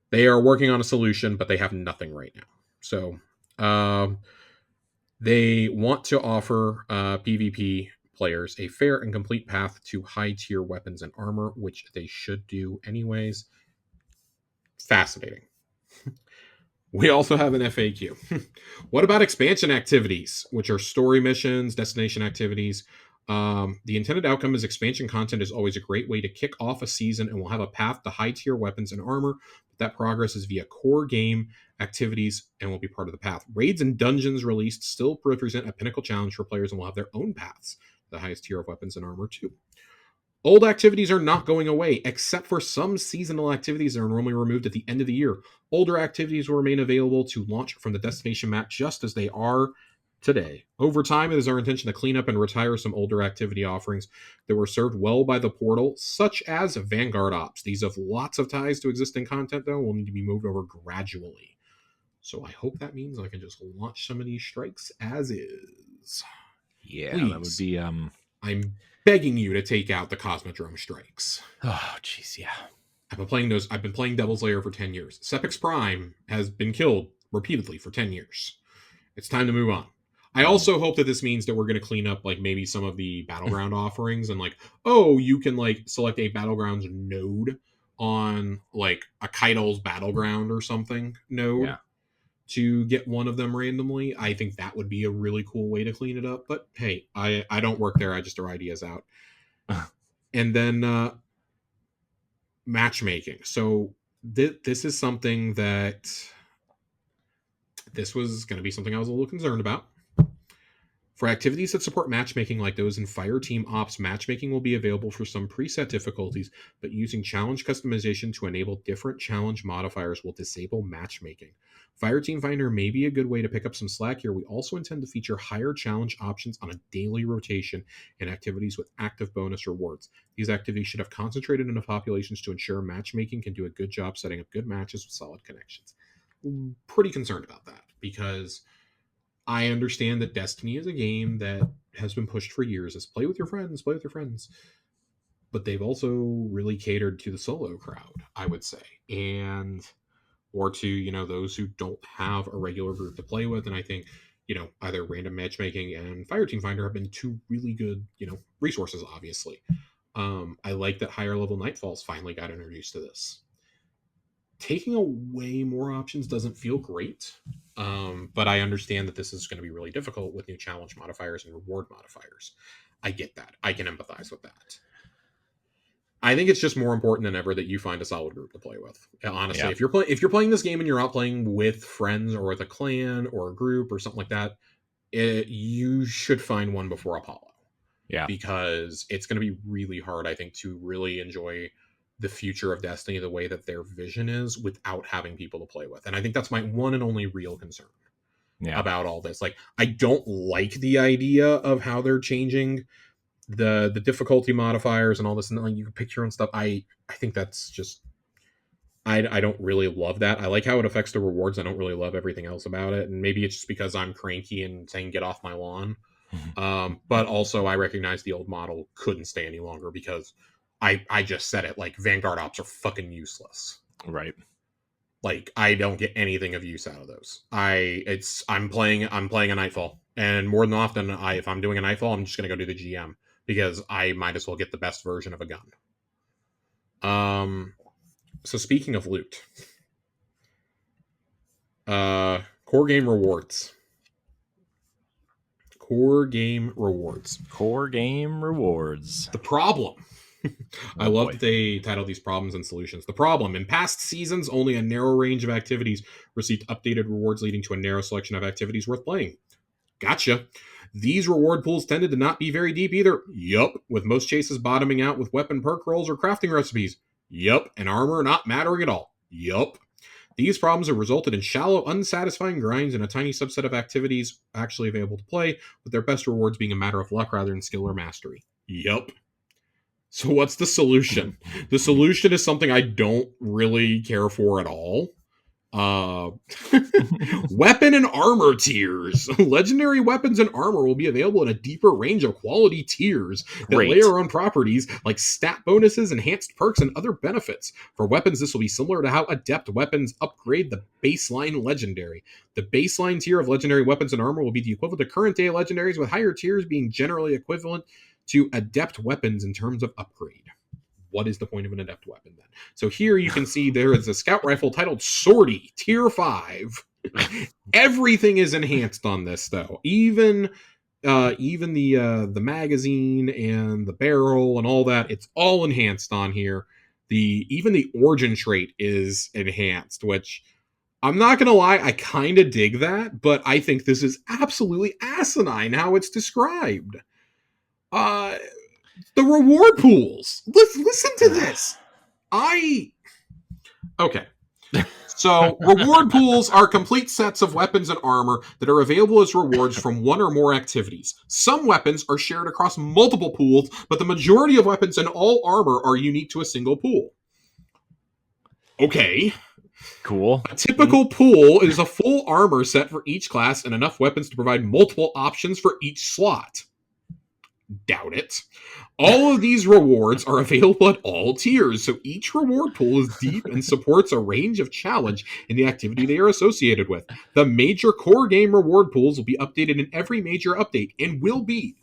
They are working on a solution, but they have nothing right now. So they want to offer PvP players a fair and complete path to high tier weapons and armor, which they should do anyways. Fascinating. We also have an FAQ. What about expansion activities, which are story missions, destination activities? The intended outcome is expansion content is always a great way to kick off a season and will have a path to high tier weapons and armor. But that progress is via core game activities and will be part of the path. Raids and dungeons released still represent a pinnacle challenge for players and will have their own paths to the highest tier of weapons and armor too. Old activities are not going away, except for some seasonal activities that are normally removed at the end of the year. Older activities will remain available to launch from the destination map just as they are today. Over time, it is our intention to clean up and retire some older activity offerings that were served well by the portal, such as Vanguard Ops. These have lots of ties to existing content, though, will need to be moved over gradually. So I hope that means I can just launch some of these strikes as is.
Yeah,
Please.
that would be
I'm begging you to take out the Cosmodrome strikes.
Oh, jeez, yeah.
I've been playing Devil's Lair for 10 years. Sepix Prime has been killed repeatedly for 10 years. It's time to move on. I also hope that this means that we're going to clean up like maybe some of the Battleground offerings and like, oh, you can like select a Battlegrounds node on like a Kaido's Battleground or something node to get one of them randomly. I think that would be a really cool way to clean it up. But hey, I don't work there. I just throw ideas out. And then matchmaking. So this is something that this was going to be something I was a little concerned about. For activities that support matchmaking like those in Fireteam Ops, matchmaking will be available for some preset difficulties, but using challenge customization to enable different challenge modifiers will disable matchmaking. Fireteam Finder may be a good way to pick up some slack here. We also intend to feature higher challenge options on a daily rotation in activities with active bonus rewards. These activities should have concentrated enough populations to ensure matchmaking can do a good job setting up good matches with solid connections. Pretty concerned about that because I understand that Destiny is a game that has been pushed for years as play with your friends. But they've also really catered to the solo crowd, I would say. Or to, those who don't have a regular group to play with. And I think, either random matchmaking and Fireteam Finder have been two really good, resources, obviously. I like that higher level Nightfalls finally got introduced to this. Taking away more options doesn't feel great, but I understand that this is going to be really difficult with new challenge modifiers and reward modifiers. I get that. I can empathize with that. I think it's just more important than ever that you find a solid group to play with. Honestly, if you're playing this game and you're out playing with friends or with a clan or a group or something like that, you should find one before Apollo.
Yeah,
because it's going to be really hard, I think, to really enjoy the future of Destiny the way that their vision is without having people to play with. And I think that's my one and only real concern about all this. Like, I don't like the idea of how they're changing the difficulty modifiers and all this, and like you can pick your own stuff. I think that's just I don't really love that. I like how it affects the rewards. I don't really love everything else about it. And maybe it's just because I'm cranky and saying get off my lawn. But also I recognize the old model couldn't stay any longer because I just said it, like Vanguard Ops are fucking useless.
Right.
Like I don't get anything of use out of those. I'm playing a Nightfall, and more than often if I'm doing a Nightfall, I'm just gonna go do the GM because I might as well get the best version of a gun. So speaking of loot, core game rewards. core game rewards.
Core game rewards.
The problem. I
Oh,
love
boy.
that they title these problems and solutions. The problem. In past seasons, only a narrow range of activities received updated rewards, leading to a narrow selection of activities worth playing. Gotcha. These reward pools tended to not be very deep either. Yup. With most chases bottoming out with weapon perk rolls or crafting recipes. Yup. And armor not mattering at all. Yup. These problems have resulted in shallow, unsatisfying grinds and a tiny subset of activities actually available to play, with their best rewards being a matter of luck rather than skill or mastery. Yup. So what's the solution? The solution is something I don't really care for at all. Weapon and armor tiers. Legendary weapons and armor will be available in a deeper range of quality tiers that layer on properties like stat bonuses, enhanced perks, and other benefits. For weapons, this will be similar to how adept weapons upgrade the baseline legendary. The baseline tier of legendary weapons and armor will be the equivalent to current day legendaries, with higher tiers being generally equivalent to adept weapons in terms of upgrade. What is the point of an adept weapon then? So here you can see there is a scout rifle titled Swordy, tier 5. Everything is enhanced on this though. Even the magazine and the barrel and all that, it's all enhanced on here. Even the origin trait is enhanced, which I'm not gonna lie, I kind of dig that, but I think this is absolutely asinine how it's described. The reward pools. Listen to this. Okay. So, reward pools are complete sets of weapons and armor that are available as rewards from one or more activities. Some weapons are shared across multiple pools, but the majority of weapons and all armor are unique to a single pool. Okay.
Cool.
A typical pool is a full armor set for each class and enough weapons to provide multiple options for each slot. Doubt it. All of these rewards are available at all tiers, so each reward pool is deep and supports a range of challenge in the activity they are associated with. The major core game reward pools will be updated in every major update and will be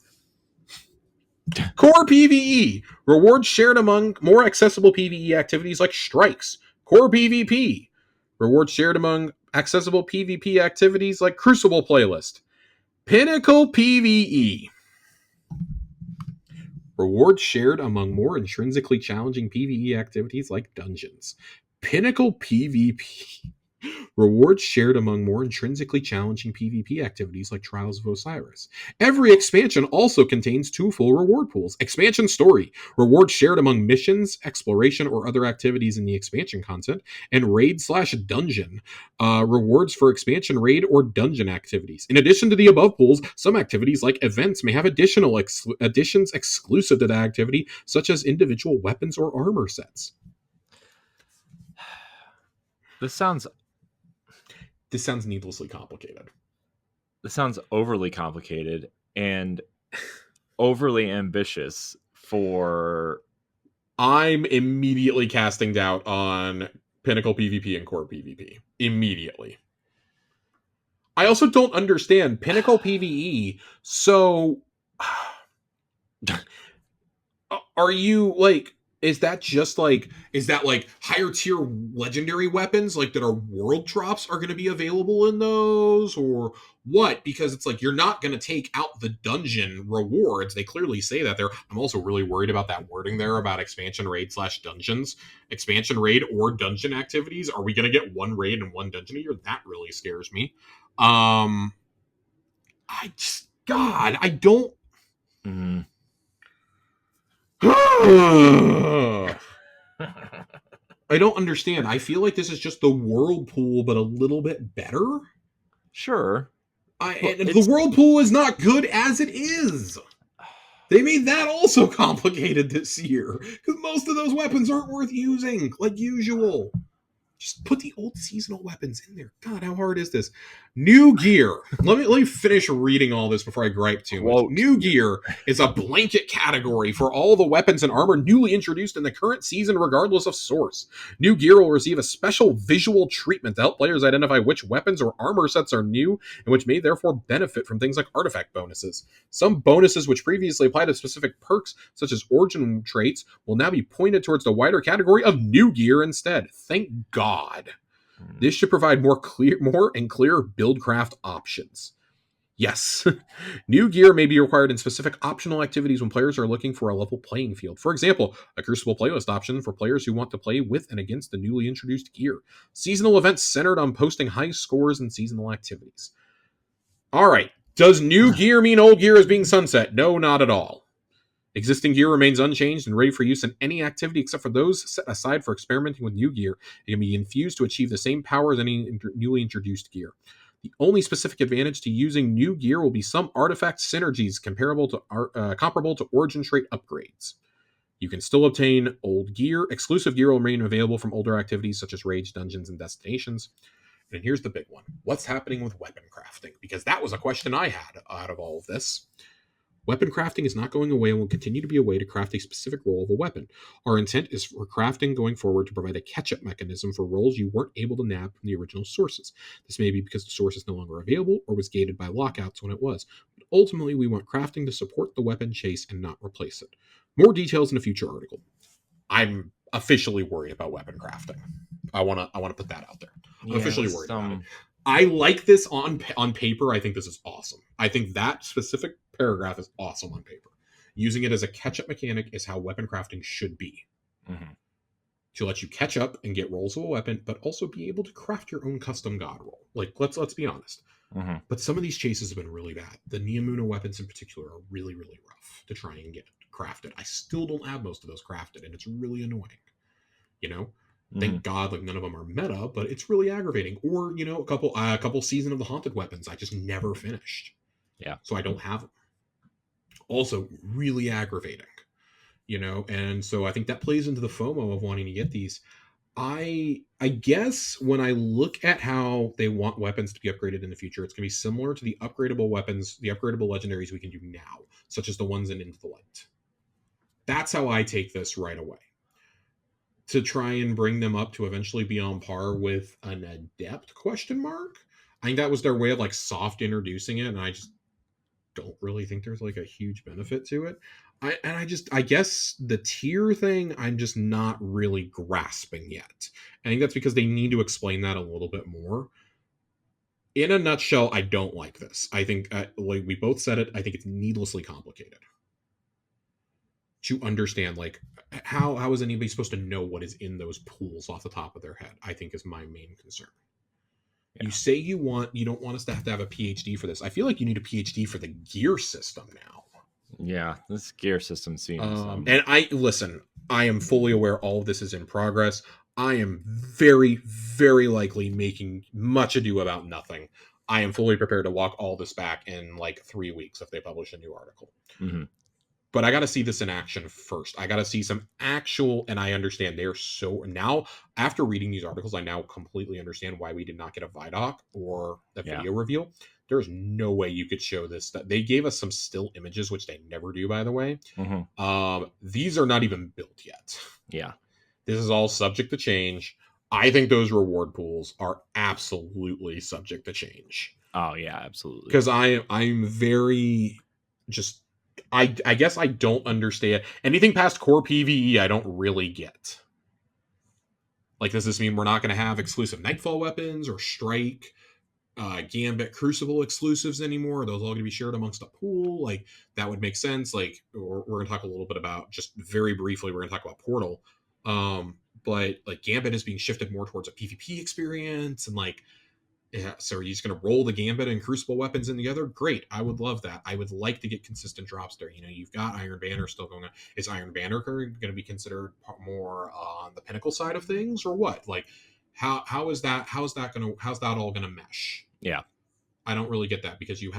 Core PvE. Rewards shared among more accessible PvE activities like strikes. Core PvP. Rewards shared among accessible PvP activities like Crucible Playlist. Pinnacle PvE. Rewards shared among more intrinsically challenging PvE activities like dungeons. Pinnacle PvP. Rewards shared among more intrinsically challenging PvP activities like Trials of Osiris. Every expansion also contains 2 full reward pools. Expansion Story. Rewards shared among missions, exploration, or other activities in the expansion content. And Raid/Dungeon. Rewards for expansion, raid, or dungeon activities. In addition to the above pools, some activities like events may have additional additions exclusive to that activity, such as individual weapons or armor sets.
This sounds
needlessly complicated.
This sounds overly complicated and overly ambitious for...
I'm immediately casting doubt on Pinnacle PvP and Core PvP. Immediately. I also don't understand Pinnacle PvE. So, are you like... Is that higher tier legendary weapons like that are world drops are going to be available in those, or what? Because it's like you're not going to take out the dungeon rewards. They clearly say that there. I'm also really worried about that wording there about expansion raid/dungeons, expansion raid or dungeon activities. Are we going to get one raid and one dungeon a year? That really scares me. I don't.
Mm-hmm.
I don't understand. I feel like this is just the Whirlpool, but a little bit better.
Sure.
The Whirlpool is not good as it is. They made that also complicated this year, because most of those weapons aren't worth using, like usual. Just put the old seasonal weapons in there. God, how hard is this? New gear. Let me finish reading all this before I gripe too much.
Quote.
New gear is a blanket category for all the weapons and armor newly introduced in the current season, regardless of source. New gear will receive a special visual treatment to help players identify which weapons or armor sets are new and which may therefore benefit from things like artifact bonuses. Some bonuses which previously applied to specific perks, such as origin traits, will now be pointed towards the wider category of new gear instead. Thank God. This should provide more and clearer buildcraft options. Yes. New gear may be required in specific optional activities when players are looking for a level playing field. For example, a Crucible playlist option for players who want to play with and against the newly introduced gear. Seasonal events centered on posting high scores in seasonal activities. All right. Does new gear mean old gear is being sunset? No, not at all. Existing gear remains unchanged and ready for use in any activity except for those set aside for experimenting with new gear. It can be infused to achieve the same power as any newly introduced gear. The only specific advantage to using new gear will be some artifact synergies comparable to origin trait upgrades. You can still obtain old gear. Exclusive gear will remain available from older activities such as raids, dungeons, and destinations. And here's the big one. What's happening with weapon crafting? Because that was a question I had out of all of this. Weapon crafting is not going away and will continue to be a way to craft a specific role of a weapon. Our intent is for crafting going forward to provide a catch-up mechanism for roles you weren't able to nab from the original sources. This may be because the source is no longer available or was gated by lockouts when it was. But ultimately, we want crafting to support the weapon chase and not replace it. More details in a future article. I'm officially worried about weapon crafting. I want to put that out there. I'm officially worried about it. I like this on paper. I think this is awesome. I think that specific paragraph is awesome on paper. Using it as a catch-up mechanic is how weapon crafting should be. Mm-hmm. To let you catch up and get rolls of a weapon, but also be able to craft your own custom god roll. Like, let's be honest. Mm-hmm. But some of these chases have been really bad. The Neomuna weapons in particular are really, really rough to try and get crafted. I still don't have most of those crafted, and it's really annoying. You know? Thank God, like none of them are meta, but it's really aggravating. Or a couple season of the haunted weapons I just never finished.
Yeah,
so I don't have them. Also, really aggravating. And so I think that plays into the FOMO of wanting to get these. I guess when I look at how they want weapons to be upgraded in the future, it's going to be similar to the upgradable weapons, the upgradable legendaries we can do now, such as the ones in Into the Light. That's how I take this right away. To try and bring them up to eventually be on par with an adept ? I think that was their way of like soft introducing it, and I just don't really think there's like a huge benefit to it. I guess the tier thing I'm just not really grasping yet. I think that's because they need to explain that a little bit more. In a nutshell, I don't like this. I think, like we both said it, I think it's needlessly complicated to understand. Like, how is anybody supposed to know what is in those pools off the top of their head? I think is my main concern. Yeah. You say you don't want us to have a PhD for this. I feel like you need a PhD for the gear system now.
Yeah, this gear system seems.
And I am fully aware all of this is in progress. I am very, very likely making much ado about nothing. I am fully prepared to walk all this back in like 3 weeks if they publish a new article. Mm-hmm. But I got to see this in action first. I got to see some actual, and I understand they're so now after reading these articles, I now completely understand why we did not get a Vidoc or a video reveal. There's no way you could show this. That they gave us some still images, which they never do, by the way. Mm-hmm. These are not even built yet.
Yeah.
This is all subject to change. I think those reward pools are absolutely subject to change.
Oh yeah, absolutely.
Because I'm very just. I guess I don't understand anything past core PvE. I don't really get. Like, does this mean we're not going to have exclusive Nightfall weapons or Strike, Gambit, Crucible exclusives anymore? Are those all going to be shared amongst a pool? Like, that would make sense. Like, we're going to talk a little bit about, just very briefly, we're going to talk about Portal. But like Gambit is being shifted more towards a PvP experience, and like. Yeah, so are you just going to roll the Gambit and Crucible weapons in together? Great. I would love that. I would like to get consistent drops there. You've got Iron Banner still going on. Is Iron Banner going to be considered more on the Pinnacle side of things, or what? Like, how is that all going to mesh?
Yeah.
I don't really get that, because you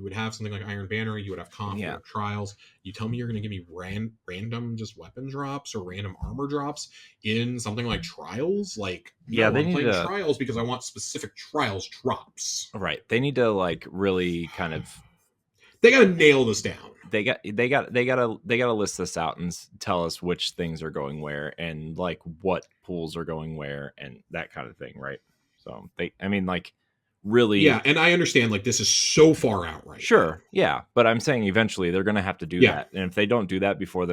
would have something like Iron Banner, you would have Conflict of Trials. You tell me you're going to give me random just weapon drops or random armor drops in something like Trials? Like,
yeah,
no, I'm playing Trials because I want specific Trials drops.
Right. They need to like really kind of.
They got to nail this down.
They got to list this out and tell us which things are going where, and like what pools are going where, and that kind of thing, right? So really,
yeah, and I understand like this is so far out right
now. Yeah, but I'm saying eventually they're going to have to do that, and if they don't do that before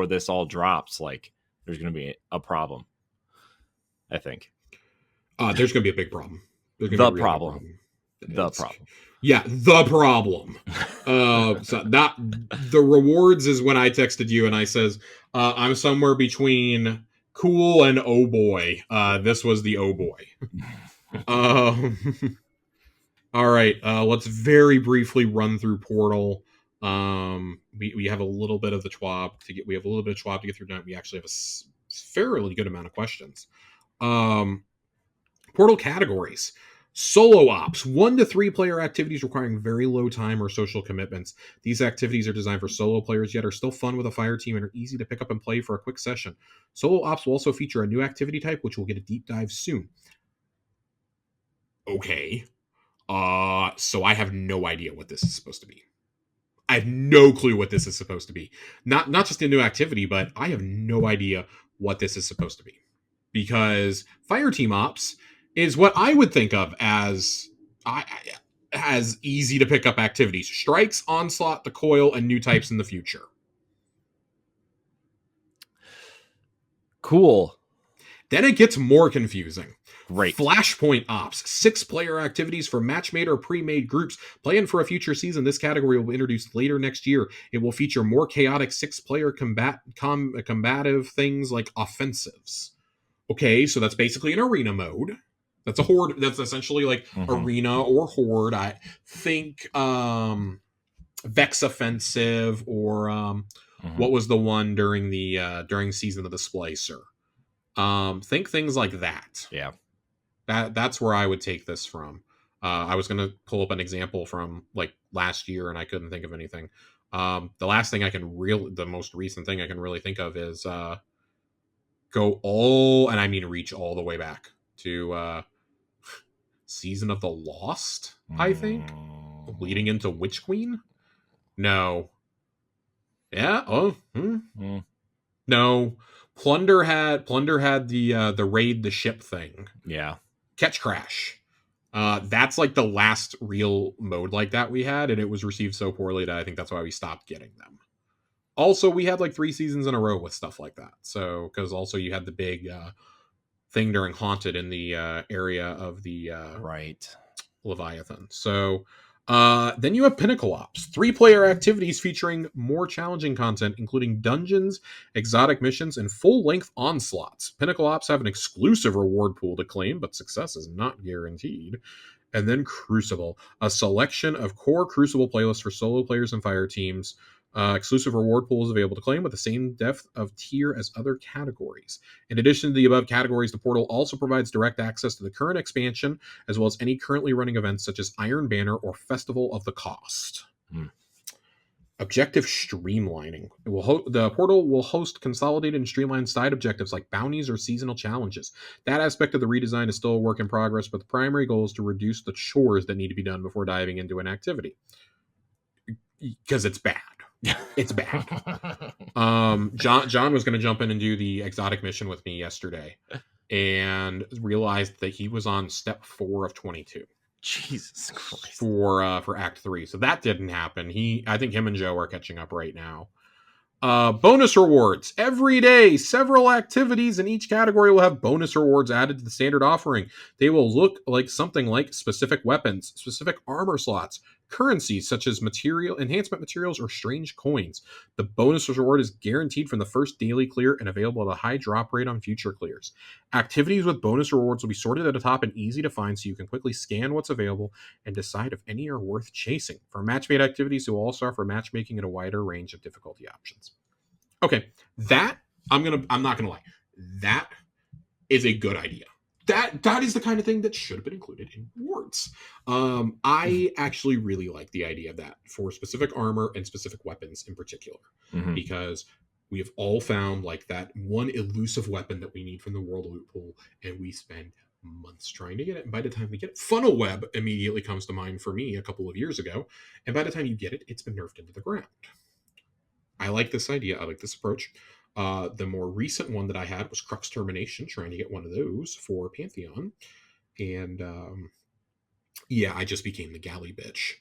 this all drops, like there's going to be a problem. I think
there's going to be a big problem.
The problem. The problem.
Yeah, the problem. So not the rewards is when I texted you and I says, I'm somewhere between cool and oh boy. This was the oh boy. All right, let's very briefly run through Portal. We have a little bit of the Schwab to get. We have a little bit of Schwab to get through tonight. We actually have a fairly good amount of questions. Portal categories. Solo ops, 1 to 3 player activities requiring very low time or social commitments. These activities are designed for solo players, yet are still fun with a fire team and are easy to pick up and play for a quick session. Solo ops will also feature a new activity type, which we'll get a deep dive soon. Okay. So I have no idea what this is supposed to be. I have no clue what this is supposed to be. Not just a new activity, but I have no idea what this is supposed to be. Because fire team ops is what I would think of as easy to pick up activities. Strikes, onslaught, the coil, and new types in the future.
Cool.
Then it gets more confusing.
Great.
Flashpoint ops, 6-player activities for match-made or pre-made groups. Planned for a future season, this category will be introduced later next year. It will feature more chaotic 6-player combative things like offensives. Okay, so that's basically an arena mode. That's a horde. That's essentially like arena or horde. I think Vex offensive or what was the one during the during Season of the Splicer. Think things like that.
Yeah.
That's where I would take this from. I was going to pull up an example from like last year and I couldn't think of anything. The most recent thing I can really think of is reach all the way back to Season of the Lost, I think, leading into Witch Queen. No. Yeah. No. Plunder had the raid the ship thing.
Yeah.
Catch Crash. That's like the last real mode like that we had, and it was received so poorly that I think that's why we stopped getting them. Also, we had like 3 seasons in a row with stuff like that. So, because also you had the big thing during Haunted in the area of the
right
Leviathan. So, then you have Pinnacle Ops, 3-player activities featuring more challenging content, including dungeons, exotic missions, and full-length onslaughts. Pinnacle Ops have an exclusive reward pool to claim, but success is not guaranteed. And then Crucible, a selection of core Crucible playlists for solo players and fire teams. Exclusive reward pools available to claim with the same depth of tier as other categories. In addition to the above categories, the portal also provides direct access to the current expansion, as well as any currently running events such as Iron Banner or Festival of the Cost. Objective streamlining. The portal will host consolidated and streamlined side objectives like bounties or seasonal challenges. That aspect of the redesign is still a work in progress, but the primary goal is to reduce the chores that need to be done before diving into an activity. Because it's bad. It's bad. John was going to jump in and do the exotic mission with me yesterday and realized that he was on step 4 of 22.
Jesus Christ.
For Act 3. So that didn't happen. I think him and Joe are catching up right now. Bonus rewards. Every day, several activities in each category will have bonus rewards added to the standard offering. They will look like something like specific weapons, specific armor slots, currencies such as enhancement materials, or strange coins. The bonus reward is guaranteed from the first daily clear and available at a high drop rate on future clears. Activities with bonus rewards will be sorted at the top and easy to find, so you can quickly scan what's available and decide if any are worth chasing. For matchmade activities, it will also offer matchmaking at a wider range of difficulty options. Okay, that I'm not gonna lie, that is a good idea. That is the kind of thing that should have been included in rewards. I actually really like the idea of that for specific armor and specific weapons in particular, because we have all found like that one elusive weapon that we need from the World Loot Pool, and we spend months trying to get it. And by the time we get it, Funnel Web immediately comes to mind for me a couple of years ago. And by the time you get it, it's been nerfed into the ground. I like this idea. I like this approach. The more recent one that I had was Crux Termination, trying to get one of those for Pantheon. And I just became the galley bitch.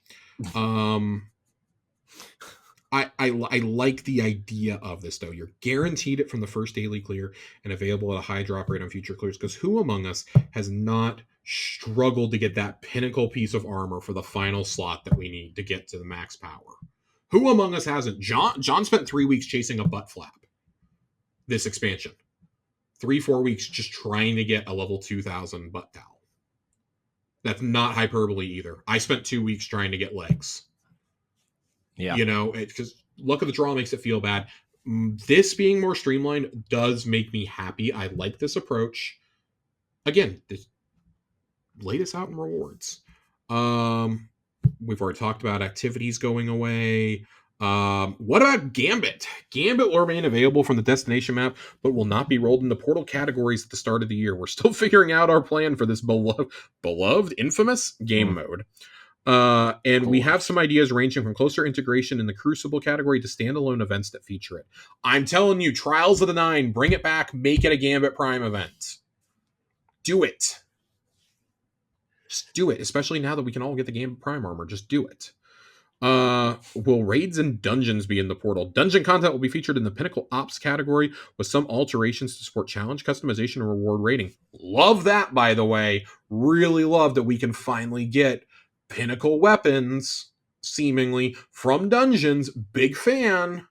I like the idea of this, though. You're guaranteed it from the first daily clear and available at a high drop rate on future clears, because who among us has not struggled to get that pinnacle piece of armor for the final slot that we need to get to the max power. Who among us hasn't? John spent 3 weeks chasing a butt flap this expansion. 3-4 weeks just trying to get a level 2000 butt towel. That's not hyperbole either. I spent 2 weeks trying to get legs.
Yeah.
You know, because luck of the draw makes it feel bad. This being more streamlined does make me happy. I like this approach. Again, lay this out in rewards. We've already talked about activities going away. What about Gambit? Gambit will remain available from the destination map, but will not be rolled into portal categories at the start of the year. We're still figuring out our plan for this beloved, infamous game mode. And we have some ideas ranging from closer integration in the Crucible category to standalone events that feature it. I'm telling you, Trials of the Nine, bring it back, make it a Gambit Prime event. Do it. Just do it, especially now that we can all get the Gambit Prime armor. Just do it. Will raids and dungeons be in the portal? Dungeon content will be featured in the Pinnacle Ops category with some alterations to support challenge, customization, and reward rating. Love that, by the way. Really love that we can finally get Pinnacle weapons, seemingly, from dungeons. Big fan.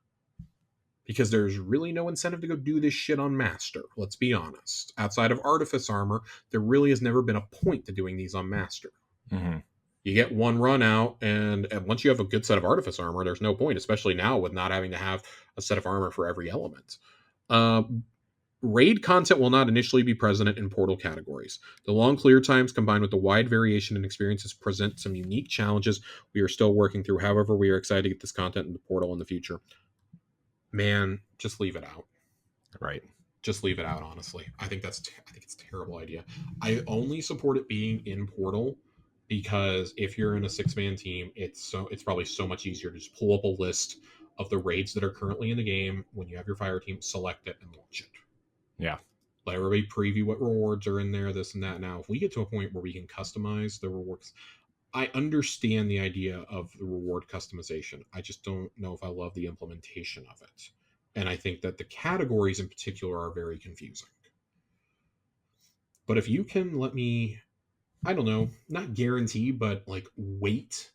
Because there's really no incentive to go do this shit on Master. Let's be honest. Outside of Artifice armor, there really has never been a point to doing these on Master.
Mm-hmm.
You get one run out, and once you have a good set of Artifice armor, there's no point, especially now with not having to have a set of armor for every element. Raid content will not initially be present in portal categories. The long clear times combined with the wide variation in experiences present some unique challenges we are still working through. However, we are excited to get this content in the portal in the future. Man, just leave it out.
Right.
Just leave it out, honestly. I think it's a terrible idea. I only support it being in portal because if you're in a 6-man team, it's probably so much easier to just pull up a list of the raids that are currently in the game. When you have your fire team, select it and launch it.
Yeah.
Let everybody preview what rewards are in there, this and that. Now, if we get to a point where we can customize the rewards, I understand the idea of the reward customization. I just don't know if I love the implementation of it. And I think that the categories in particular are very confusing. But if you can let me, I don't know, not guarantee, but like weight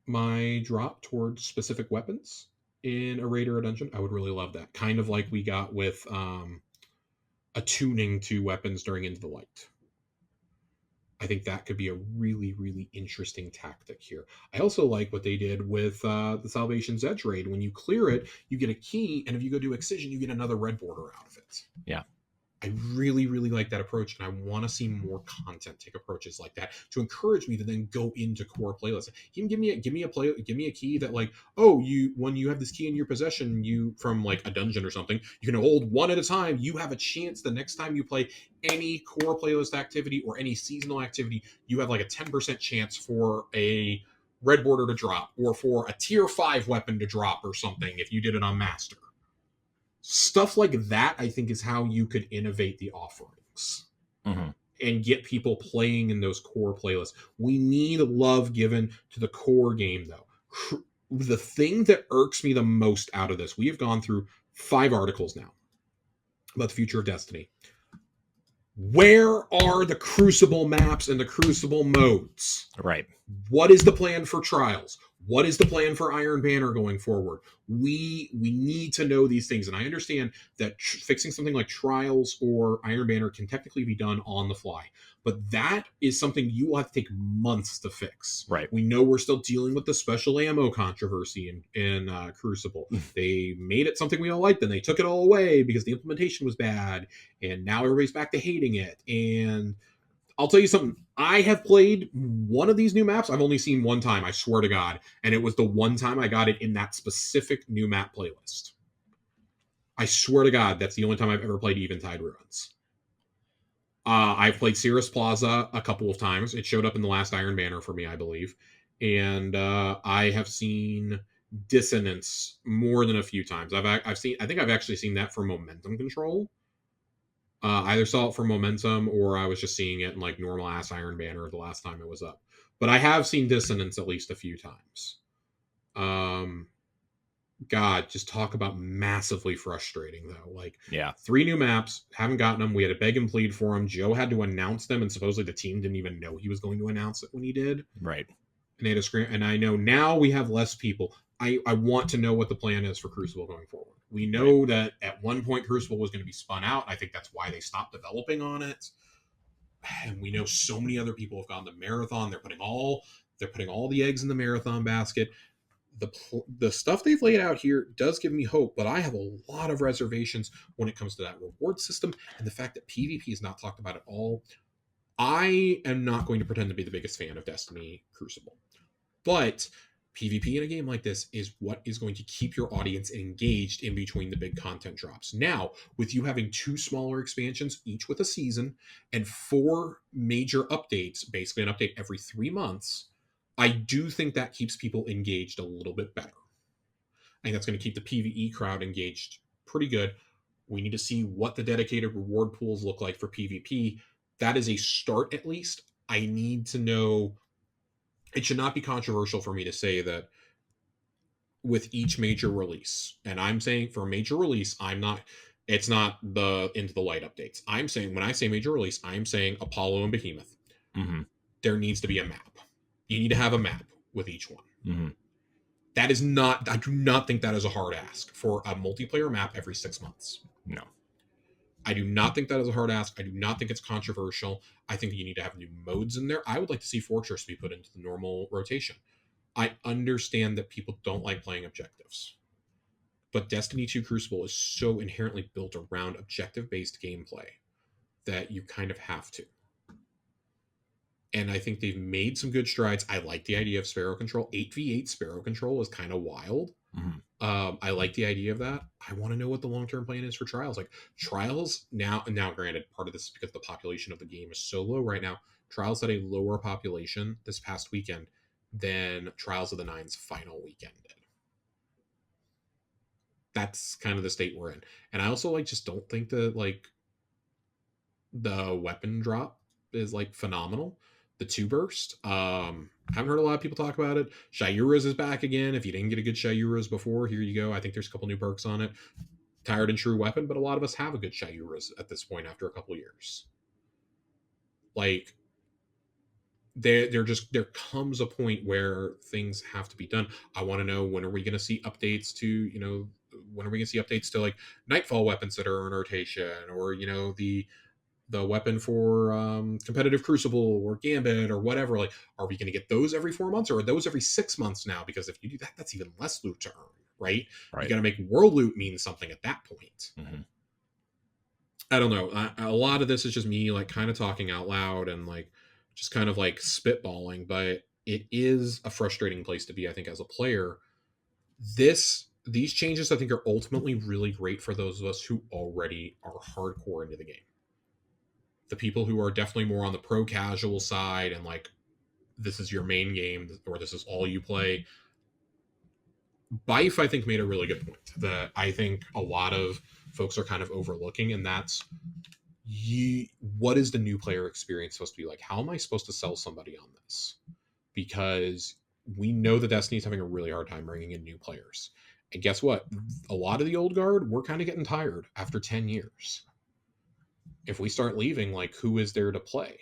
my drop towards specific weapons in a raid or a dungeon, I would really love that. Kind of like we got with attuning to weapons during Into the Light. I think that could be a really, really interesting tactic here. I also like what they did with the Salvation's Edge raid. When you clear it, you get a key, and if you go do Excision, you get another red border out of it.
Yeah.
I really, really like that approach, and I want to see more content take approaches like that to encourage me to then go into core playlists. Even give me a key that like, when you have this key in your possession, you from like a dungeon or something, you can hold one at a time. You have a chance the next time you play any core playlist activity or any seasonal activity, you have like a 10% chance for a red border to drop or for a tier 5 weapon to drop or something if you did it on Master. Stuff like that, I think, is how you could innovate the offerings and get people playing in those core playlists. We need love given to the core game, though. The thing that irks me the most out of this, we have gone through 5 articles now about the future of Destiny. Where are the Crucible maps and the Crucible modes?
Right.
What is the plan for Trials? What is the plan for Iron Banner going forward? We need to know these things. And I understand that fixing something like Trials or Iron Banner can technically be done on the fly. But that is something you will have to take months to fix.
Right.
We know we're still dealing with the special ammo controversy in Crucible. They made it something we all liked, then they took it all away because the implementation was bad. And now everybody's back to hating it. And I'll tell you something. I have played one of these new maps. I've only seen one time, I swear to God. And it was the one time I got it in that specific new map playlist. I swear to God, that's the only time I've ever played Eventide Ruins. I've played Cirrus Plaza a couple of times. It showed up in the last Iron Banner for me, I believe. And I have seen Dissonance more than a few times. I think I've actually seen that for Momentum Control. Either saw it for Momentum or I was just seeing it in like normal ass Iron Banner the last time it was up. But I have seen Dissonance at least a few times. God, just talk about massively frustrating though. Like
Yeah.
3 new maps, haven't gotten them. We had to beg and plead for them. Joe had to announce them, and supposedly the team didn't even know he was going to announce it when he did.
Right.
And they had a screen. And I know now we have less people. I want to know what the plan is for Crucible going forward. We
Right.
know that at one point Crucible was going to be spun out. I think that's why they stopped developing on it. And we know so many other people have gone to Marathon. They're putting all the eggs in the Marathon basket. The stuff they've laid out here does give me hope, but I have a lot of reservations when it comes to that reward system and the fact that PvP is not talked about at all. I am not going to pretend to be the biggest fan of Destiny Crucible, but PvP in a game like this is what is going to keep your audience engaged in between the big content drops. Now, with you having 2 smaller expansions, each with a season, and 4 major updates, basically an update every 3 months, I do think that keeps people engaged a little bit better. I think that's going to keep the PvE crowd engaged pretty good. We need to see what the dedicated reward pools look like for PvP. That is a start, at least. I need to know. It should not be controversial for me to say that with each major release, and I'm saying for a major release, it's not the Into the Light updates. I'm saying, when I say major release, I'm saying Apollo and Behemoth.
Mm-hmm.
There needs to be a map. You need to have a map with each one.
Mm-hmm.
That is not, I do not think that is a hard ask for a multiplayer map every 6 months.
No.
I do not think that is a hard ask. I do not think it's controversial. I think you need to have new modes in there. I would like to see Fortress be put into the normal rotation. I understand that people don't like playing objectives, but Destiny 2 Crucible is so inherently built around objective-based gameplay that you kind of have to. And I think they've made some good strides. I like the idea of Sparrow Control. 8v8 Sparrow Control is kind of wild.
Mm-hmm.
I like the idea of that. I want to know what the long-term plan is for Trials. Like Trials now, granted, part of this is because the population of the game is so low right now. Trials had a lower population this past weekend than Trials of the Nine's final weekend did. That's kind of the state we're in. And I also just don't think that the weapon drop is phenomenal. The 2 burst. Haven't heard a lot of people talk about it. Shayura's is back again. If you didn't get a good Shayura's before, here you go. I think there's a couple new perks on it. Tired and True Weapon, but a lot of us have a good Shayura's at this point after a couple years. There comes a point where things have to be done. I want to know, when are we going to see updates to, when are we going to see updates to Nightfall weapons that are in rotation, or the weapon for competitive Crucible or Gambit or whatever. Are we going to get those every 4 months, or are those every 6 months now? Because if you do that, that's even less loot to earn, right? You got to make world loot mean something at that point.
Mm-hmm.
I don't know. A lot of this is just me kind of talking out loud and just kind of spitballing, but it is a frustrating place to be, I think, as a player. These changes, I think, are ultimately really great for those of us who already are hardcore into the game. The people who are definitely more on the pro casual side and this is your main game, or this is all you play. Bife, I think, made a really good point that I think a lot of folks are kind of overlooking, and that's what is the new player experience supposed to be like? How am I supposed to sell somebody on this? Because we know that Destiny's having a really hard time bringing in new players. And guess what? A lot of the old guard, we're kind of getting tired after 10 years. If we start leaving, who is there to play?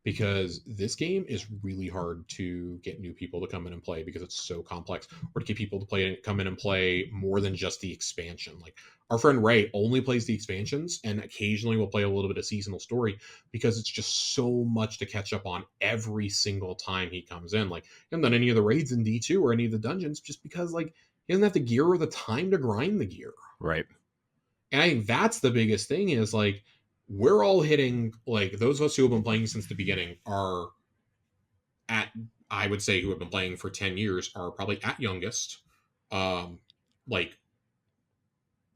Because this game is really hard to get new people to come in and play because it's so complex, or to get people to come in and play more than just the expansion. Our friend Ray only plays the expansions and occasionally will play a little bit of seasonal story because it's just so much to catch up on every single time he comes in. He hasn't done any of the raids in D2 or any of the dungeons just because he doesn't have the gear or the time to grind the gear.
Right.
And I think that's the biggest thing is we're all hitting, those of us who have been playing since the beginning are I would say, who have been playing for 10 years are probably at youngest, late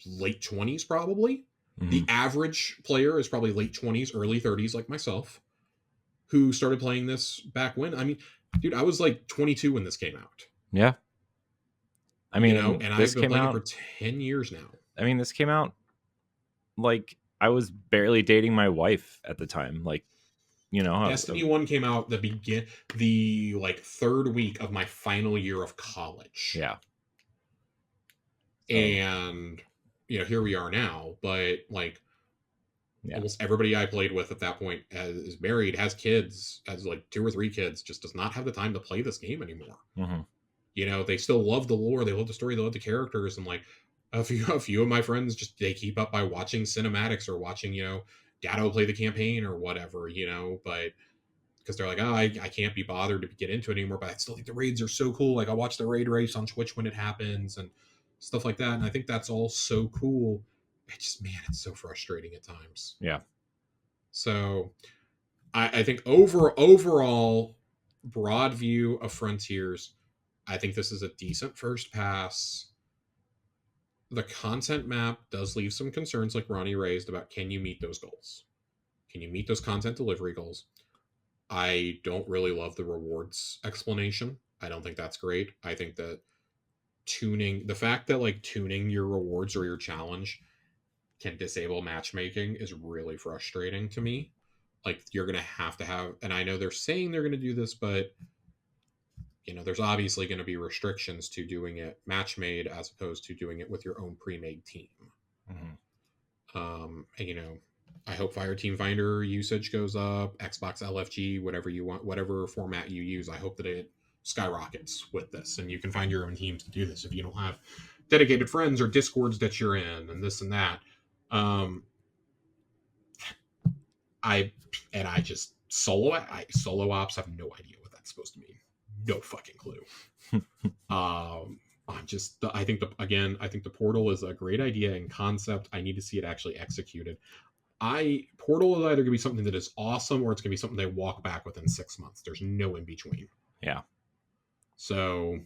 20s probably. Mm-hmm. The average player is probably late 20s, early 30s, like myself, who started playing this back when. I mean, dude, I was 22 when this came out.
Yeah. I mean,
and I've been playing it for 10 years now.
I mean, this came out I was barely dating my wife at the time.
Destiny 1 came out the 3rd week of my final year of college.
Yeah.
And here we are now. But like almost everybody I played with at that point is married, has kids, has like 2 or 3 kids, just does not have the time to play this game anymore. They still love the lore, they love the story, they love the characters, and like a few of my friends just they keep up by watching cinematics or watching Dado play the campaign or whatever, but because they're like, oh, I can't be bothered to get into it anymore, but I still think the raids are so cool. Like I watch the raid race on Twitch when it happens and stuff like that, and I think that's all so cool. It's so frustrating at times.
Yeah.
So I think overall broad view of Frontiers, I think this is a decent first pass. The content map does leave some concerns, like Ronnie raised, about can you meet those goals? Can you meet those content delivery goals? I don't really love the rewards explanation. I don't think that's great. I think that the fact that like tuning your rewards or your challenge can disable matchmaking is really frustrating to me. Like you're going to have, and I know they're saying they're going to do this, but there's obviously going to be restrictions to doing it match made as opposed to doing it with your own pre-made team. And I hope Fire Team Finder usage goes up, Xbox LFG, whatever you want, whatever format you use. I hope that it skyrockets with this, and you can find your own teams to do this if you don't have dedicated friends or discords that you're in and this and that. I just solo ops have no idea what that's supposed to mean. No fucking clue. I think the portal is a great idea in concept. I need to see it actually executed. Portal is either going to be something that is awesome or it's going to be something they walk back within 6 months. There's no in between.
Yeah.
So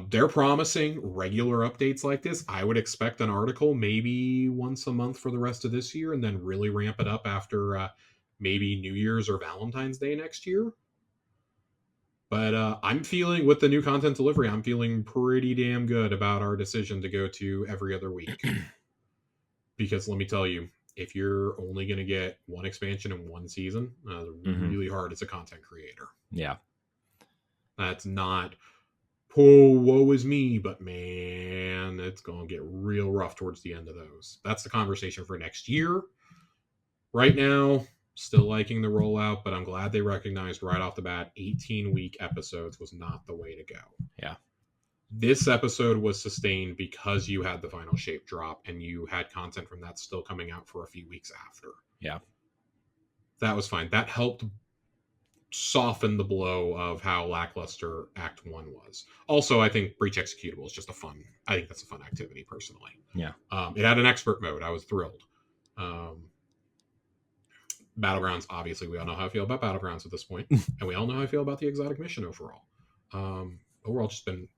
they're promising regular updates like this. I would expect an article maybe once a month for the rest of this year and then really ramp it up after maybe New Year's or Valentine's Day next year. But I'm feeling, with the new content delivery, I'm feeling pretty damn good about our decision to go to every other week. Because let me tell you, if you're only going to get one expansion in one season, really hard as a content creator.
Yeah.
That's not, woe is me, but man, it's going to get real rough towards the end of those. That's the conversation for next year. Right now, still liking the rollout, but I'm glad they recognized right off the bat 18-week episodes was not the way to go.
Yeah.
This episode was sustained because you had the final shape drop and you had content from that still coming out for a few weeks after.
Yeah.
That was fine. That helped soften the blow of how lackluster Act 1 was. Also, I think Breach Executable is just I think that's a fun activity personally.
Yeah.
It had an expert mode. I was thrilled. Battlegrounds, obviously, we all know how I feel about Battlegrounds at this point, and we all know how I feel about the exotic mission overall. Overall, just been,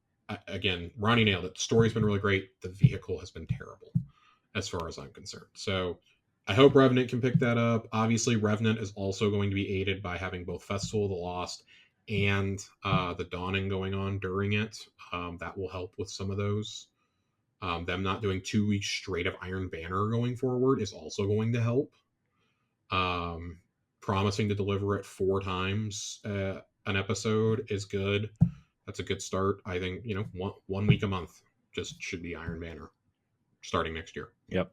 again, Ronnie nailed it. The story's been really great. The vehicle has been terrible, as far as I'm concerned. So I hope Revenant can pick that up. Obviously, Revenant is also going to be aided by having both Festival of the Lost and the Dawning going on during it. That will help with some of those. Them not doing 2 weeks straight of Iron Banner going forward is also going to help. Promising to deliver it 4 times an episode is good. That's a good start. I think 1 week a month just should be Iron Banner starting next year.
Yep.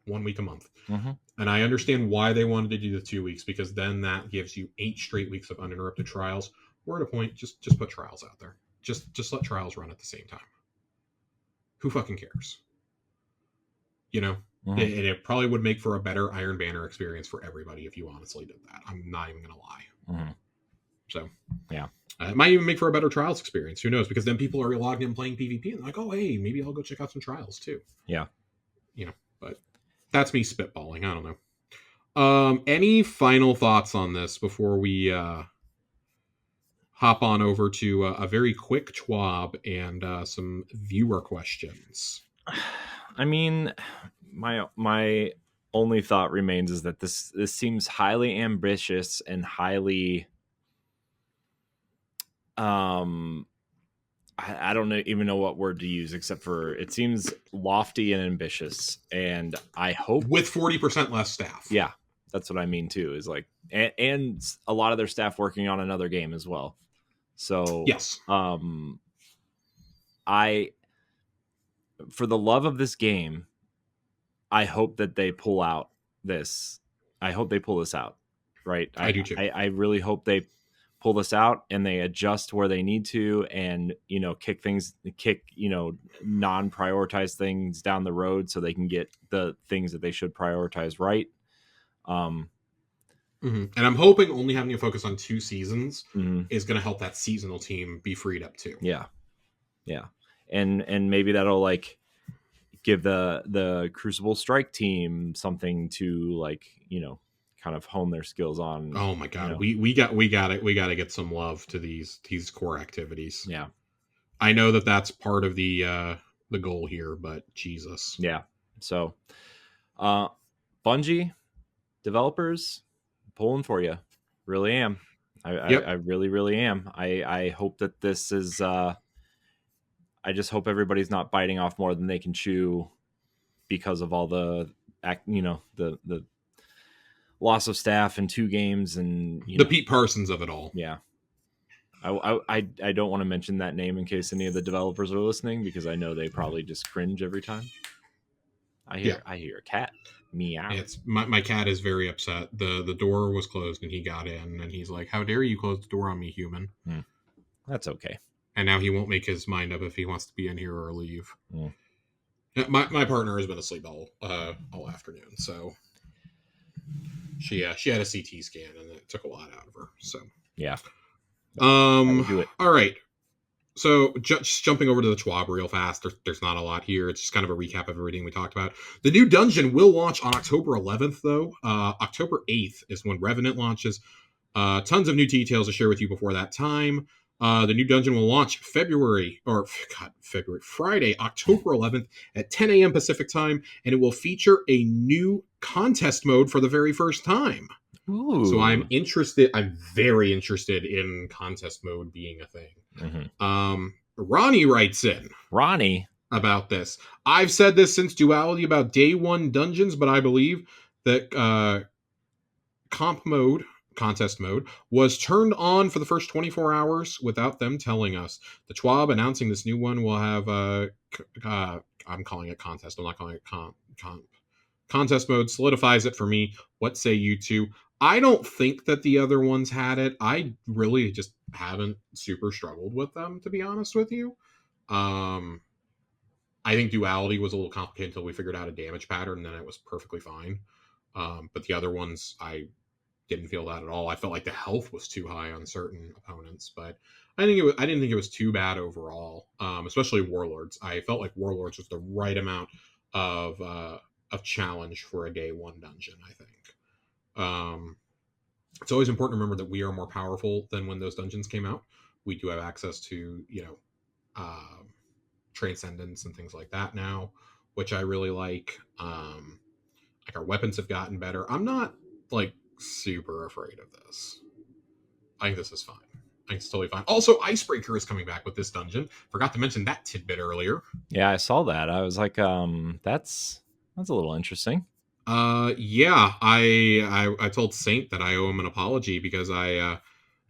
1 week a month. And I understand why they wanted to do the 2 weeks, because then that gives you 8 straight weeks of uninterrupted trials. We're at a point, just put trials out there. Just let trials run at the same time. Who fucking cares? And it probably would make for a better Iron Banner experience for everybody if you honestly did that. I'm not even going to lie. So,
yeah.
It might even make for a better Trials experience. Who knows? Because then people are logged in playing PvP and they're like, oh, hey, maybe I'll go check out some Trials too.
Yeah.
But that's me spitballing. I don't know. Any final thoughts on this before we hop on over to a very quick TWAB and some viewer questions?
I mean, my only thought remains is that this seems highly ambitious and highly I don't even know what word to use except for it seems lofty and ambitious, and I hope
with 40% less staff.
Yeah, that's what I mean too, is like and a lot of their staff working on another game as well. So
yes,
for the love of this game, I hope that they pull out this. I hope they pull this out. Right.
I do too.
I really hope they pull this out and they adjust where they need to, and kick non-prioritized things down the road so they can get the things that they should prioritize right.
And I'm hoping only having a focus on 2 seasons is going to help that seasonal team be freed up too.
Yeah, and maybe that'll like give the Crucible Strike team something to kind of hone their skills on.
Oh my god, we got to get some love to these core activities.
Yeah,
I know that's part of the goal here, but Jesus.
Yeah. So, Bungie developers, pulling for you. Really am. I really, really am. I hope that this is. I just hope everybody's not biting off more than they can chew because of all the loss of staff in 2 games and
the Pete Parsons of it all.
Yeah. I don't want to mention that name in case any of the developers are listening, because I know they probably just cringe every time. I hear a cat meow.
It's my cat is very upset. The door was closed and he got in and he's like, "How dare you close the door on me, human?"
That's okay.
And now he won't make his mind up if he wants to be in here or leave. My partner has been asleep all afternoon, so she had a CT scan and it took a lot out of her. So
yeah.
Do it. All right. So just jumping over to the TWAB real fast, there's not a lot here. It's just kind of a recap of everything we talked about. The new dungeon will launch on October 11th, though. October 8th is when Revenant launches. Tons of new details to share with you before that time. The new dungeon will launch Friday, October 11th at 10 a.m. Pacific time, and it will feature a new contest mode for the very first time.
Ooh.
So I'm very interested in contest mode being a thing. Ronnie writes in about this. I've said this since Duality about day 1 dungeons, but I believe that contest mode was turned on for the first 24 hours without them telling us. The TWAB announcing this new one will have I'm calling it contest. I'm not calling it contest mode solidifies it for me. What say you two? I don't think that the other ones had it. I really just haven't super struggled with them, to be honest with you. I think Duality was a little complicated until we figured out a damage pattern, and then it was perfectly fine. But the other ones, I didn't feel that at all. I felt like the health was too high on certain opponents, but I didn't think it was too bad overall. Especially Warlords. I felt like Warlords was the right amount of challenge for a day 1 dungeon, I think. It's always important to remember that we are more powerful than when those dungeons came out. We do have access to, transcendence and things like that now, which I really like. Like our weapons have gotten better. I'm not super afraid of this. I think this is fine. I think it's totally fine. Also, Icebreaker is coming back with this dungeon. Forgot to mention that tidbit earlier.
Yeah, I saw that. I was like, that's a little interesting.
Yeah, I told Saint that I owe him an apology because I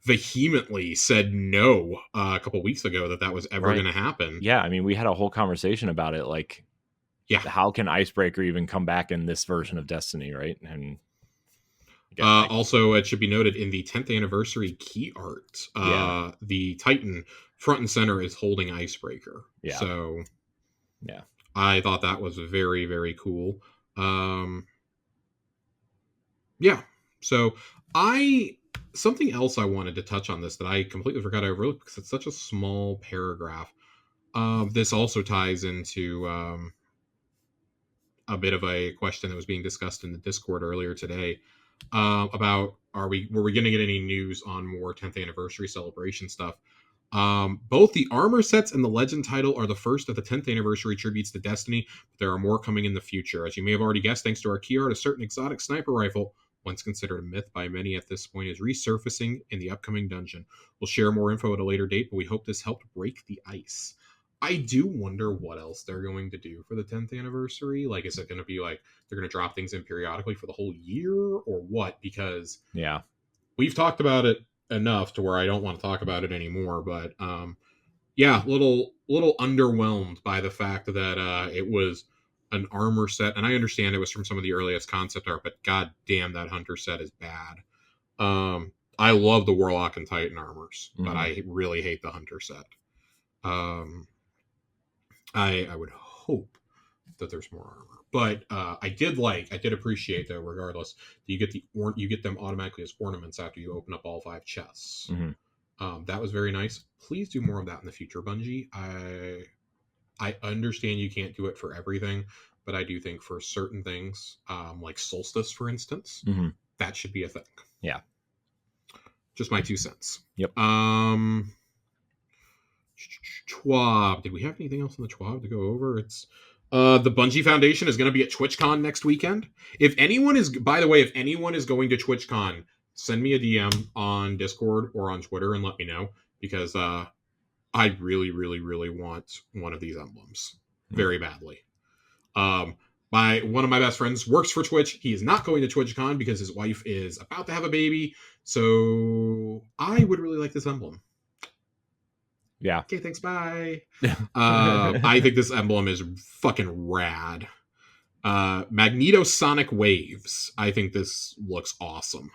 vehemently said no a couple weeks ago that was ever going to happen.
Yeah, I mean, we had a whole conversation about it. Like, how can Icebreaker even come back in this version of Destiny, right? And
also, it should be noted in the 10th anniversary key art, the Titan front and center is holding Icebreaker.
Yeah.
So,
yeah,
I thought that was very, very cool. So something else I wanted to touch on this that I completely forgot I overlooked because it's such a small paragraph. This also ties into a bit of a question that was being discussed in the Discord earlier today about were we going to get any news on more 10th anniversary celebration stuff? Both the armor sets and the legend title are the first of the 10th anniversary tributes to Destiny, but there are more coming in the future. As you may have already guessed, thanks to our key art, a certain exotic sniper rifle, once considered a myth by many at this point, is resurfacing in the upcoming dungeon. We'll share more info at a later date, but we hope this helped break the ice. I do wonder what else they're going to do for the 10th anniversary. Like, is it going to be like they're going to drop things in periodically for the whole year or what? Because we've talked about it enough to where I don't want to talk about it anymore, but Yeah, little underwhelmed by the fact that it was an armor set, and I understand it was from some of the earliest concept art, but god damn, that hunter set is bad. I love the Warlock and Titan armors, but I really hate the hunter set. I would hope that there's more armor, but I did appreciate though. Regardless, you get them automatically as ornaments after you open up all 5 chests. That was very nice. Please do more of that in the future, Bungie. I understand you can't do it for everything, but I do think for certain things, like Solstice, for instance, that should be a thing.
Yeah.
Just my 2 cents.
Yep.
TWAB. Did we have anything else on the TWAB to go over? It's the Bungie Foundation is going to be at TwitchCon next weekend. If anyone is going to TwitchCon, send me a DM on Discord or on Twitter and let me know, because I really, really, really want one of these emblems very badly. One of my best friends works for Twitch. He is not going to TwitchCon because his wife is about to have a baby. So I would really like this emblem.
Yeah.
Okay, thanks. Bye. I think this emblem is fucking rad. Magnetosonic Waves. I think this looks awesome.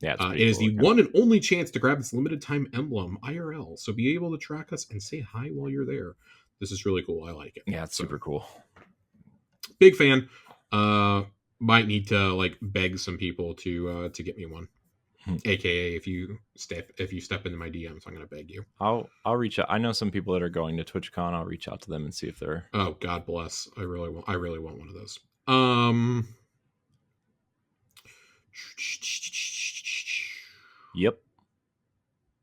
Yeah,
it is the one and only chance to grab this limited time emblem IRL. So be able to track us and say hi while you're there. This is really cool. I like it.
Yeah, it's super cool.
Big fan. Might need to like beg some people to get me one. AKA if you step into my DMs, I'm gonna beg you.
I'll reach out. I know some people that are going to TwitchCon. I'll reach out to them and see if they're.
Oh, God bless. I really want one of those.
Yep.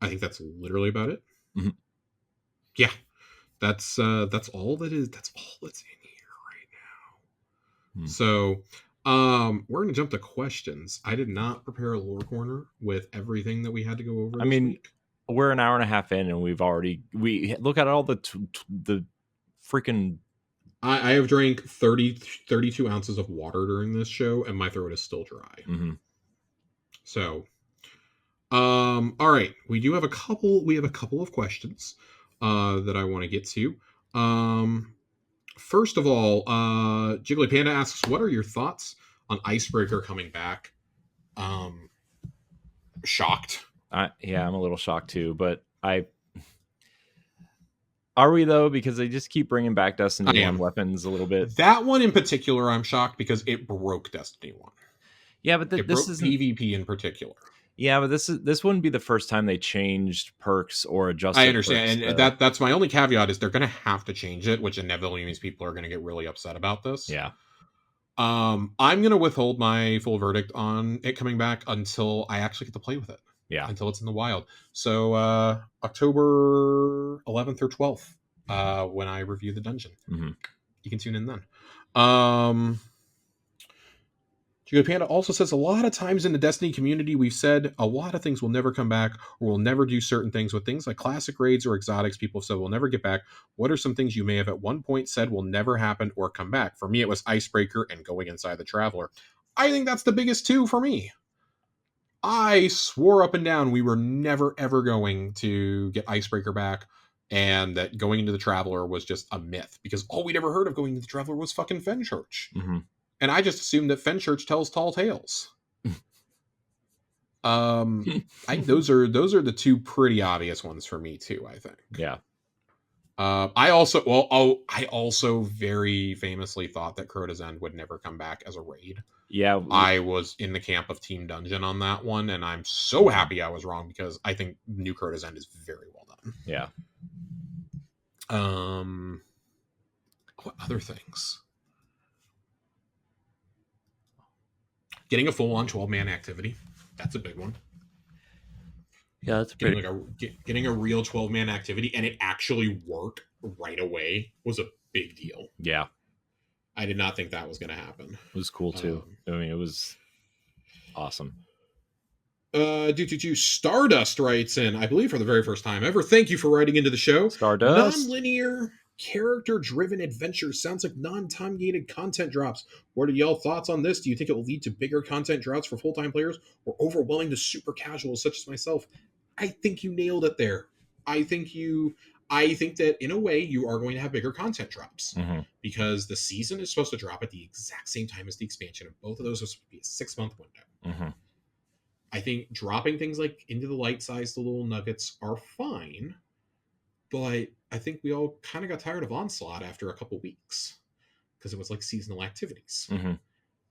I think that's literally about it. Yeah, that's all that is. That's all that's in here right now. So, we're gonna jump to questions. I did not prepare a lore corner with everything that we had to go over. This week.
We're an hour and a half in, and we look at all the freaking.
I have drank 32 ounces of water during this show, and my throat is still dry. So, all right, we have a couple of questions that I want to get to. First of all, Jiggly Panda asks, what are your thoughts on Icebreaker coming back? Shocked.
Yeah, I'm a little shocked too, but are we though? Because they just keep bringing back Destiny 1 weapons a little bit.
That one in particular, I'm shocked because it broke Destiny 1.
Yeah, but this is
PvP in particular.
Yeah, but this wouldn't be the first time they changed perks or adjusted.
I understand, and that's my only caveat is they're going to have to change it, which inevitably means people are going to get really upset about this.
Yeah.
I'm going to withhold my full verdict on it coming back until I actually get to play with it.
Yeah.
Until it's in the wild. So October 11th or 12th, when I review the dungeon. You can tune in then. Jigo Panda also says, a lot of times in the Destiny community, we've said a lot of things will never come back, or we'll never do certain things. With things like classic raids or exotics, people have said we'll never get back. What are some things you may have at one point said will never happen or come back? For me, it was Icebreaker and going inside the Traveler. I think that's the biggest two for me. I swore up and down we were never, ever going to get Icebreaker back, and that going into the Traveler was just a myth, because all we'd ever heard of going into the Traveler was fucking Fenchurch. And I just assumed that Fenchurch tells tall tales. I think those are the two pretty obvious ones for me too, I think.
Yeah.
I also very famously thought that Crota's End would never come back as a raid.
Yeah.
I was in the camp of Team Dungeon on that one, and I'm so happy I was wrong, because I think New Crota's End is very well done.
Yeah.
What other things? Getting a full-on 12-man activity. That's a big one.
Yeah, that's pretty.
Getting a real 12-man activity and it actually worked right away was a big deal.
Yeah.
I did not think that was going to happen.
It was cool too. I mean, it was awesome.
Stardust writes in, I believe for the very first time ever. Thank you for writing into the show.
Stardust.
Non-linear, character-driven adventure sounds like non-time-gated content drops. What are y'all thoughts on this? Do you think it will lead to bigger content droughts for full-time players, or overwhelming to super casuals such as myself? I think you nailed it there. I think you I think that in a way you are going to have bigger content drops
Mm-hmm.
because the season is supposed to drop at the exact same time as the expansion, and both of those are supposed to be a 6-month window.
Mm-hmm.
I think dropping things like Into the Light size, the little nuggets are fine, but I think we all kind of got tired of Onslaught after a couple weeks because it was like seasonal activities.
Mm-hmm.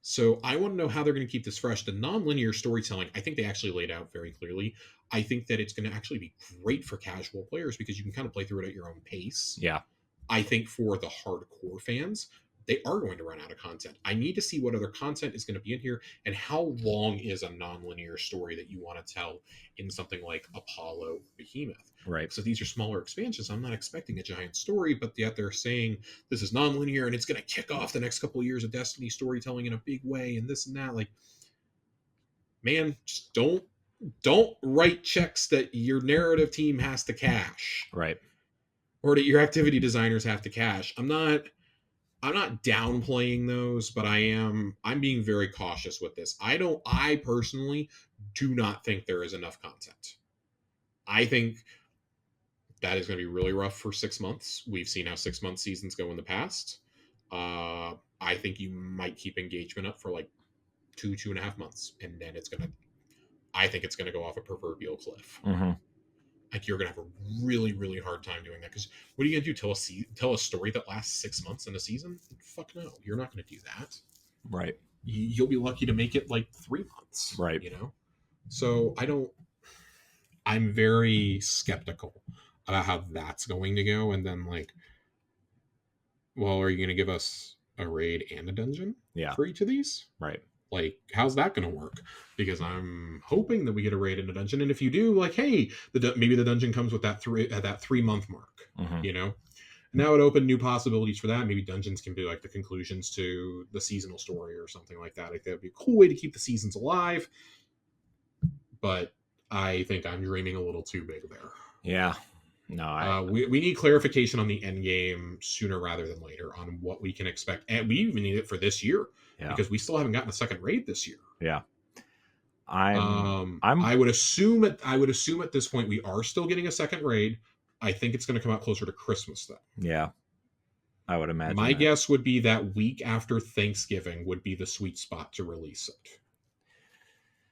So I want to know how they're going to keep this fresh. The non-linear storytelling, I think they actually laid out very clearly. I think that it's going to actually be great for casual players because you can kind of play through it at your own pace.
Yeah.
I think for the hardcore fans, they are going to run out of content. I need to see what other content is going to be in here and how long is a non-linear story that you want to tell in something like Apollo Behemoth.
Right.
So these are smaller expansions. I'm not expecting a giant story, but yet they're saying this is non-linear and it's going to kick off the next couple of years of Destiny storytelling in a big way and this and that. Like, man, just don't write checks that your narrative team has to cash.
Right.
Or that your activity designers have to cash. I'm not downplaying those, but I'm being very cautious with this. I personally do not think there is enough content. I think that is going to be really rough for 6 months. We've seen how 6-month seasons go in the past. I think you might keep engagement up for like 2.5 months, and then I think it's going to go off a proverbial cliff.
Mm-hmm.
Like you're gonna have a really, really hard time doing that because what are you gonna do? Tell a story that lasts 6 months in a season? Fuck no, you're not gonna do that.
Right.
You'll be lucky to make it like 3 months.
Right.
You know. So I'm very skeptical about how that's going to go. And then like, well, are you gonna give us a raid and a dungeon?
Yeah.
For each of these?
Right.
Like, how's that going to work? Because I'm hoping that we get a raid in a dungeon, and if you do, like, hey, maybe the dungeon comes with that 3-month mark,
Mm-hmm.
you know, and that would open new possibilities for that. Maybe dungeons can be like the conclusions to the seasonal story or something like that. Like that would be a cool way to keep the seasons alive. But I think I'm dreaming a little too big there.
Yeah. No,
we need clarification on the end game sooner rather than later on what we can expect, and we even need it for this year. Yeah. Because we still haven't gotten a second raid this year.
Yeah.
I would assume at this point we are still getting a second raid. I think it's going to come out closer to Christmas though.
Yeah. I would imagine.
My guess would be that week after Thanksgiving would be the sweet spot to release it.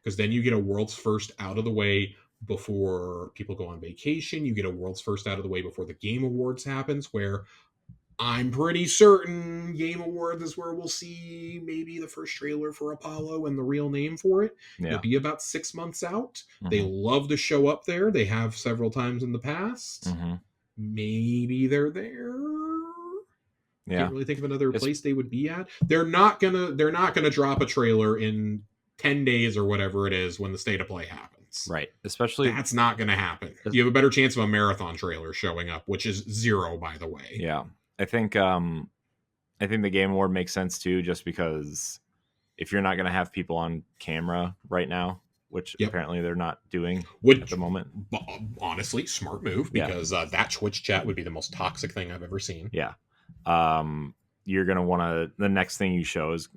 Because then you get a world's first out of the way before people go on vacation. You get a world's first out of the way before the Game Awards happens, where I'm pretty certain Game Awards is where we'll see maybe the first trailer for Apollo and the real name for it. Yeah. It'll be about 6 months out. Mm-hmm. They love to show up there. They have several times in the past. Mm-hmm. Maybe they're there. Yeah. Can't really think of another place they would be at. They're not gonna drop a trailer in 10 days or whatever it is when the state of play happens.
Right. Especially
that's not gonna happen. You have a better chance of a marathon trailer showing up, which is 0, by the way.
Yeah. I think the Game Award makes sense too, just because if you're not going to have people on camera right now, which apparently they're not doing at the moment.
Honestly, smart move, because that Twitch chat would be the most toxic thing I've ever seen.
Yeah. You're going to want to, the next thing you show is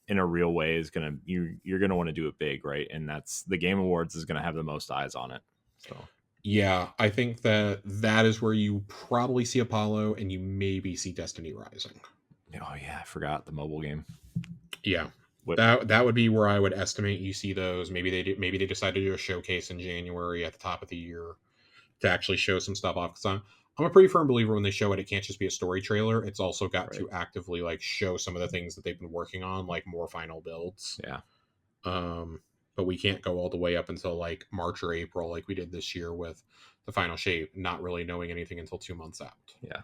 in a real way is going to, you're going to want to do it big, right? And that's the Game Awards is going to have the most eyes on it. So.
Yeah, I think that is where you probably see Apollo and you maybe see Destiny Rising.
Oh yeah, I forgot the mobile game.
Yeah, that would be where I would estimate you see those. Maybe they decide to do a showcase in January at the top of the year to actually show some stuff off. Because I'm a pretty firm believer when they show it, it can't just be a story trailer. It's also got to actively like show some of the things that they've been working on, like more final builds.
Yeah.
But we can't go all the way up until like March or April like we did this year with the final shape, not really knowing anything until 2 months out.
Yeah.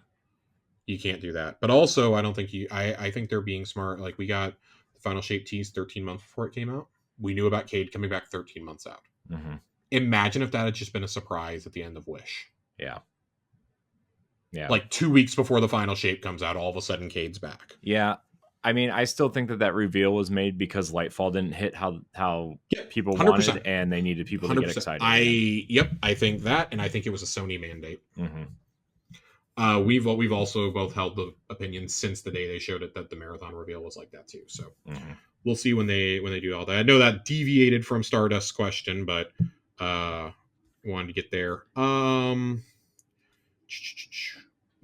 You can't do that. But also, I don't think I think they're being smart. Like we got the final shape tease 13 months before it came out. We knew about Cade coming back 13 months out. Mm-hmm. Imagine if that had just been a surprise at the end of Wish.
Yeah. Yeah.
Like 2 weeks before the final shape comes out, all of a sudden Cade's back.
Yeah. I mean, I still think that reveal was made because Lightfall didn't hit how people 100%. Wanted, and they needed people 100%. To get excited.
I think that, and I think it was a Sony mandate. Mm-hmm. We've also both held the opinion since the day they showed it that the marathon reveal was like that too. So we'll see when they do all that. I know that deviated from Stardust's question, but wanted to get there.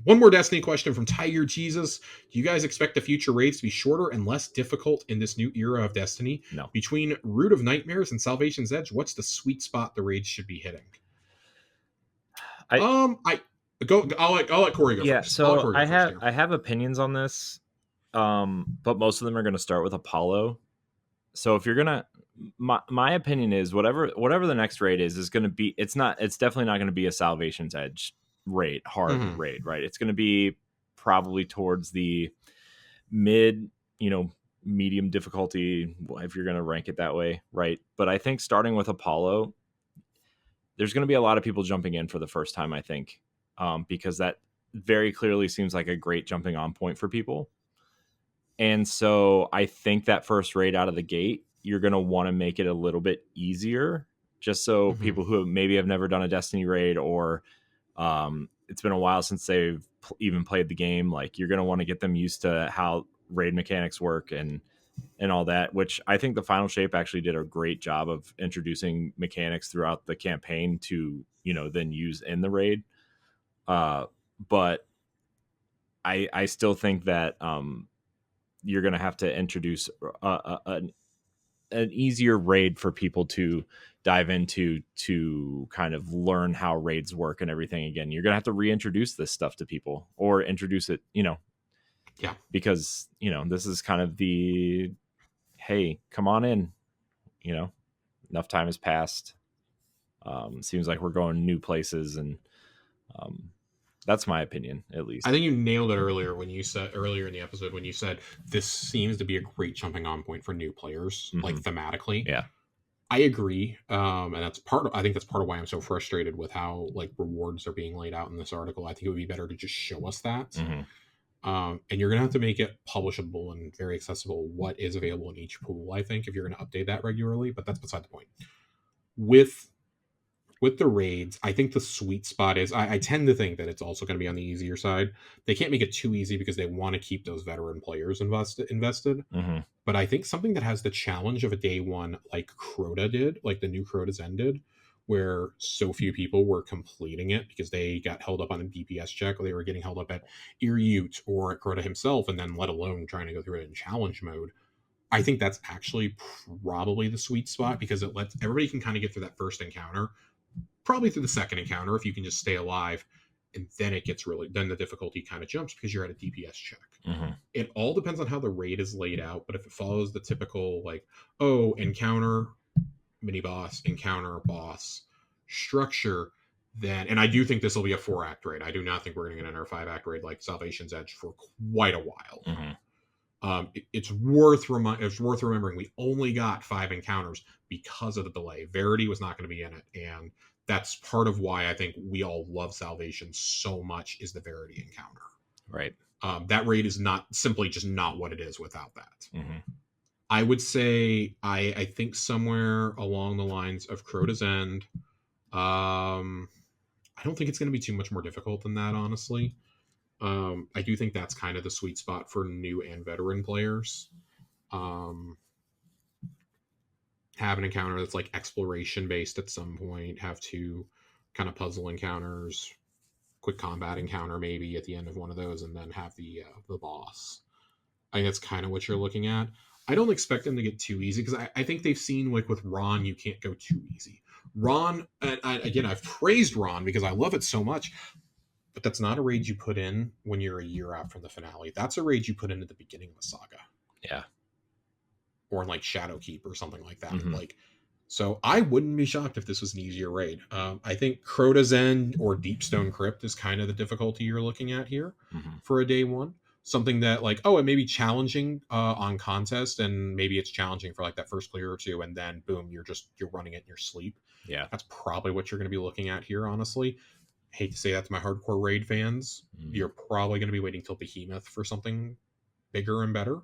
One more Destiny question from Tiger Jesus. Do you guys expect the future raids to be shorter and less difficult in this new era of Destiny?
No.
Between Root of Nightmares and Salvation's Edge, what's the sweet spot the raids should be hitting? I'll let Corey go first.
So I have opinions on this, but most of them are going to start with Apollo. So if you're gonna, my opinion is whatever the next raid is going to be. It's definitely not going to be a Salvation's Edge raid, hard raid, right? It's going to be probably towards the mid, medium difficulty, if you're going to rank it that way, right? But I think starting with Apollo, there's going to be a lot of people jumping in for the first time, I think, because that very clearly seems like a great jumping on point for people. And so I think that first raid out of the gate, you're going to want to make it a little bit easier, just so people who maybe have never done a Destiny raid, or it's been a while since they've even played the game, like you're going to want to get them used to how raid mechanics work and all that, which I think the Final Shape actually did a great job of introducing mechanics throughout the campaign to, then use in the raid. But I still think that you're going to have to introduce an easier raid for people to dive into, to kind of learn how raids work and everything again. You're going to have to reintroduce this stuff to people, or introduce it, because, this is kind of the, hey, come on in, enough time has passed. Seems like we're going new places, and that's my opinion, at least.
I think you nailed it earlier in the episode when you said this seems to be a great jumping on point for new players, like thematically.
Yeah, I
agree, and I think that's part of why I'm so frustrated with how like rewards are being laid out in this article. I think it would be better to just show us that. And you're gonna have to make it publishable and very accessible what is available in each pool, I think, if you're gonna update that regularly. But that's beside the point. With the raids, I think the sweet spot is I tend to think that it's also going to be on the easier side. They can't make it too easy because they want to keep those veteran players invested. But I think something that has the challenge of a day one, like Crota did, like the new Crota's ended, where so few people were completing it because they got held up on a DPS check, or they were getting held up at Ear-Ute or at Crota himself, and then let alone trying to go through it in challenge mode. I think that's actually probably the sweet spot, because it lets everybody can kind of get through that first encounter, probably through the second encounter if you can just stay alive, and then then the difficulty kind of jumps because you're at a DPS check. It all depends on how the raid is laid out, but if it follows the typical like, encounter mini boss, encounter boss structure, then, and I do think this will be a 4-act raid. I do not think we're going to get another 5-act raid like Salvation's Edge for quite a while. It's worth remembering we only got 5 encounters because of the delay. Verity was not going to be in it, and that's part of why I think we all love Salvation so much, is the Verity encounter.
Right.
That raid is not what it is without that. I would say I think somewhere along the lines of Crota's End. I don't think it's going to be too much more difficult than that, honestly. I do think that's kind of the sweet spot for new and veteran players. Have an encounter that's like exploration based at some point, have 2 kind of puzzle encounters, quick combat encounter maybe at the end of one of those, and then have the boss. I think that's kind of what you're looking at. I don't expect them to get too easy, because I think they've seen, like with Ron, you can't go too easy. Ron, again, I've praised Ron because I love it so much, but that's not a raid you put in when you're a year out from the finale. That's a raid you put in at the beginning of the saga.
Yeah.
Or in like Shadowkeep or something like that. Like, so I wouldn't be shocked if this was an easier raid. I think Crota's End or Deepstone Crypt is kind of the difficulty you're looking at here for a day one. Something that like, it may be challenging on contest, and maybe it's challenging for like that first clear or 2, and then boom, you're running it in your sleep.
Yeah.
That's probably what you're going to be looking at here, honestly. Hate to say that to my hardcore raid fans. You're probably going to be waiting till Behemoth for something bigger and better.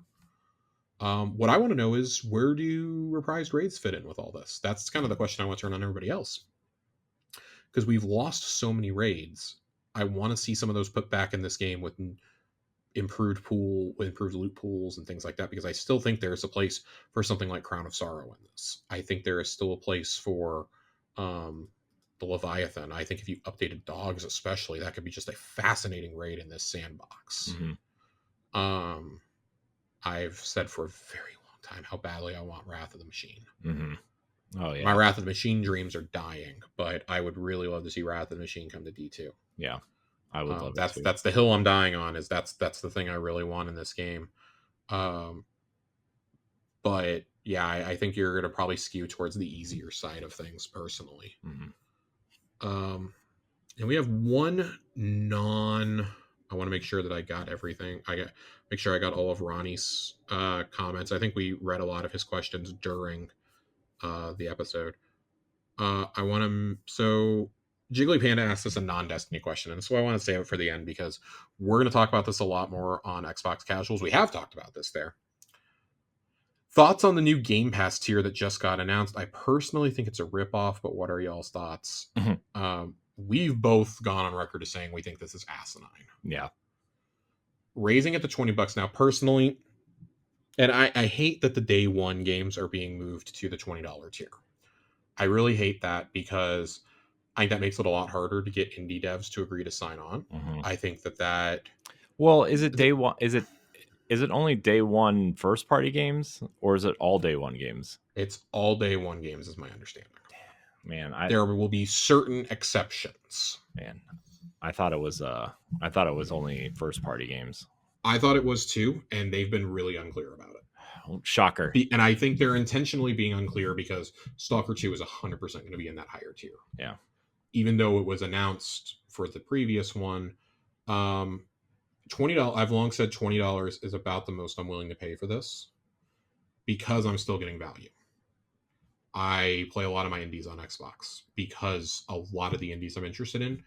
What I want to know is, where do reprised raids fit in with all this? That's kind of the question I want to turn on everybody else, because we've lost so many raids. I want to see some of those put back in this game with improved loot pools and things like that, because I still think there's a place for something like Crown of Sorrow in this. I think there is still a place for the Leviathan. I think if you updated dogs, especially, that could be just a fascinating raid in this sandbox.
Mm-hmm.
I've said for a very long time how badly I want Wrath of the Machine.
Mm-hmm. Oh yeah,
my Wrath of the Machine dreams are dying, but I would really love to see Wrath of the Machine come to D2.
Yeah, I would love
that's
it too.
that's the hill I'm dying on. Is that's the thing I really want in this game. But yeah, I think you're going to probably skew towards the easier side of things personally.
Mm-hmm.
And we have one non. I want to make sure that I got everything. Make sure I got all of Ronnie's comments. I think we read a lot of his questions during the episode. I want to. So Jiggly Panda asked us a non-Destiny question, and so I want to save it for the end because we're going to talk about this a lot more on Xbox Casuals. We have talked about this there. Thoughts on the new Game Pass tier that just got announced? I personally think it's a ripoff, but what are y'all's thoughts?
Mm-hmm.
We've both gone on record as saying we think this is asinine.
Yeah.
Raising it to $20 now, personally, and I hate that the day one games are being moved to the $20 tier. I really hate that because I think that makes it a lot harder to get indie devs to agree to sign on.
Mm-hmm.
I think that.
Well, is it day one? Is it only day one first party games, or is it all day one games?
It's all day one games, is my understanding.
Man,
there will be certain exceptions.
Man, I thought it was only first party games.
I thought it was too, and they've been really unclear about it.
Oh, shocker.
And I think they're intentionally being unclear because Stalker 2 is 100% going to be in that higher tier.
Yeah.
Even though it was announced for the previous one, $20. I've long said $20 is about the most I'm willing to pay for this because I'm still getting value. I play a lot of my indies on Xbox because a lot of the indies I'm interested in,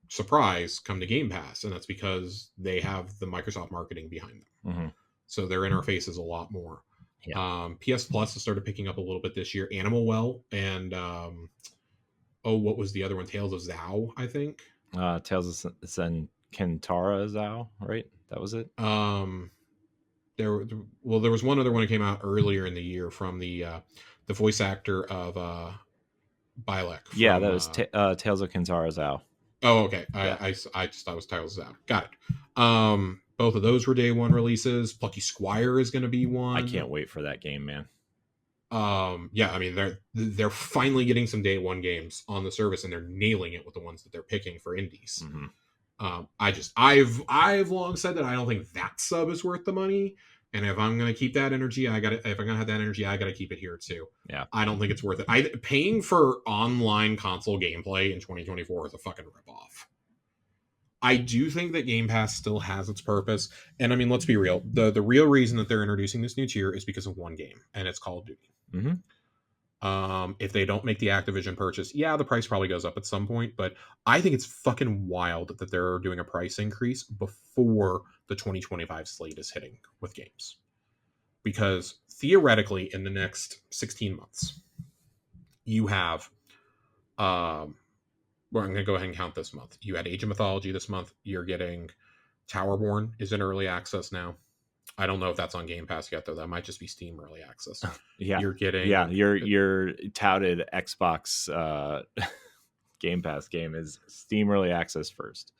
surprise, come to Game Pass, and that's because they have the Microsoft marketing behind them.
Mm-hmm.
So their interface is a lot more.
Yeah.
PS Plus has started picking up a little bit this year. Animal Well and what was the other one? Tales of Zao, I think.
Tales of Kentara Zao, right? That was it.
There was one other one that came out earlier in the year from the voice actor of Bylek.
Yeah, that was Tales of Kentara Zao.
Oh, okay.
Yeah.
I just thought it was Tales of Zao. Got it. Both of those were day one releases. Plucky Squire is going to be one.
I can't wait for that game, man.
Yeah, I mean they're finally getting some day one games on the service, and they're nailing it with the ones that they're picking for indies.
Mm-hmm.
I've long said that I don't think that sub is worth the money, and if I'm gonna keep that energy, if I'm gonna have that energy, I gotta keep it here too.
Yeah,
I don't think it's worth it. Paying for online console gameplay in 2024 is a fucking ripoff. I do think that Game Pass still has its purpose. And I mean, let's be real. The real reason that they're introducing this new tier is because of one game, and it's Call of Duty.
Mm-hmm.
If they don't make the Activision purchase, yeah, the price probably goes up at some point. But I think it's fucking wild that they're doing a price increase before the 2025 slate is hitting with games. Because theoretically, in the next 16 months, you have... Well, I'm going to go ahead and count this month. You had Age of Mythology this month. You're getting Towerborn is in early access now. I don't know if that's on Game Pass yet, though. That might just be Steam early access.
Yeah,
you're getting
your touted Xbox Game Pass game is Steam early access first,